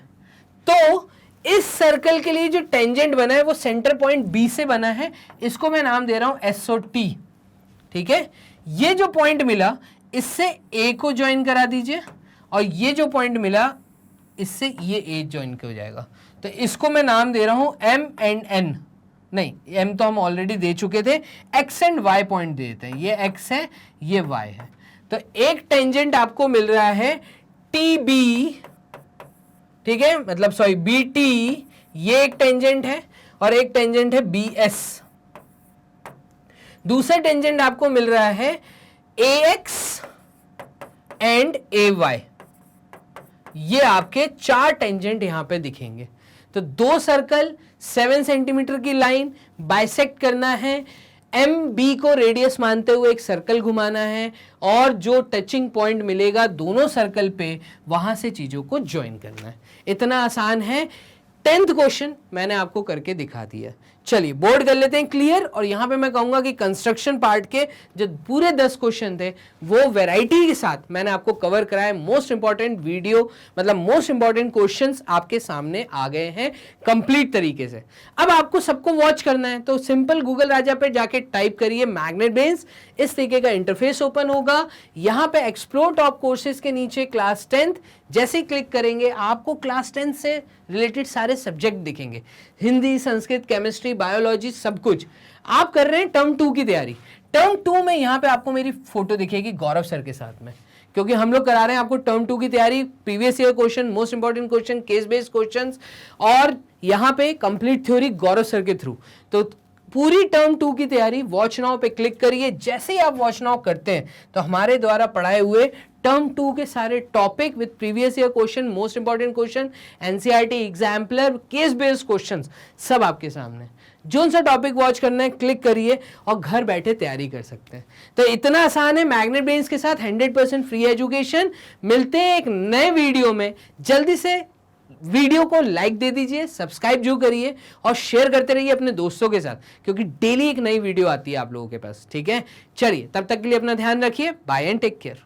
तो इस सर्कल के लिए जो टेंजेंट बना है वो सेंटर पॉइंट बी से बना है, इसको मैं नाम दे रहा हूं एस ओ टी, ठीक है। ये जो पॉइंट मिला इससे ए को ज्वाइन करा दीजिए, और ये जो पॉइंट मिला इससे ये ए ज्वाइन हो जाएगा। तो इसको मैं नाम दे रहा हूं एम एंड एन, नहीं एम तो हम ऑलरेडी दे चुके थे, एक्स एंड वाई पॉइंट दे देते हैं। ये एक्स है, ये वाई है। तो एक टेंजेंट आपको मिल रहा है टी बी, ठीक है, मतलब सॉरी बी टी, ये एक टेंजेंट है, और एक टेंजेंट है बी एस। दूसरा टेंजेंट आपको मिल रहा है ए एक्स एंड ए वाई। ये आपके 4 टेंजेंट यहां पे दिखेंगे। तो 2 सर्कल, 7 सेंटीमीटर की लाइन बाइसेक्ट करना है, MB को रेडियस मानते हुए एक सर्कल घुमाना है और जो टचिंग पॉइंट मिलेगा दोनों सर्कल पे वहां से चीजों को ज्वाइन करना है। इतना आसान है। 10th क्वेश्चन मैंने आपको करके दिखा दिया। चलिए बोर्ड कर लेते हैं क्लियर। और यहां पे मैं कहूंगा कि कंस्ट्रक्शन पार्ट के जो पूरे 10 क्वेश्चन थे वो वैरायटी के साथ मैंने आपको कवर कराया। मोस्ट इंपॉर्टेंट वीडियो मतलब मोस्ट इंपॉर्टेंट क्वेश्चंस आपके सामने आ गए हैं कंप्लीट तरीके से। अब आपको सबको वॉच करना है तो सिंपल गूगल राजा पे जाके टाइप करिए मैग्नेट ब्रेन्स। इस तरीके का इंटरफेस ओपन होगा। यहां पे एक्सप्लोर टॉप कोर्सेज के नीचे क्लास 10th जैसे ही क्लिक करेंगे आपको क्लास 10 से रिलेटेड सारे सब्जेक्ट दिखेंगे, हिंदी, संस्कृत, केमिस्ट्री, बायोलॉजी, सब कुछ। आप कर रहे हैं टर्म 2 की तैयारी। टर्म 2 में यहां पे आपको मेरी फोटो दिखेगी गौरव सर के साथ में, क्योंकि हम लोग करा रहे हैं आपको टर्म 2 की तैयारी, previous year question, most important question, case based questions और यहां पे कंप्लीट थ्योरी गौरव सर के थ्रू। तो पूरी टर्म 2 की तैयारी वॉच नाउ पे क्लिक करिए। जैसे ही आप वॉच नाउ करते हैं तो हमारे द्वारा पढ़ाए हुए टर्म 2 के सारे topic with previous year question, most important question, NCERT exemplar, case based questions सब आपके सामने। जो सा टॉपिक वॉच करना है क्लिक करिए और घर बैठे तैयारी कर सकते हैं। तो इतना आसान है मैग्नेट ब्रेन्स के साथ 100% फ्री एजुकेशन। मिलते हैं एक नए वीडियो में। जल्दी से वीडियो को लाइक दे दीजिए, सब्सक्राइब जो करिए और शेयर करते रहिए अपने दोस्तों के साथ, क्योंकि डेली एक नई वीडियो आती है आप लोगों के पास। ठीक है, चलिए तब तक के लिए अपना ध्यान रखिए। Bye and take care.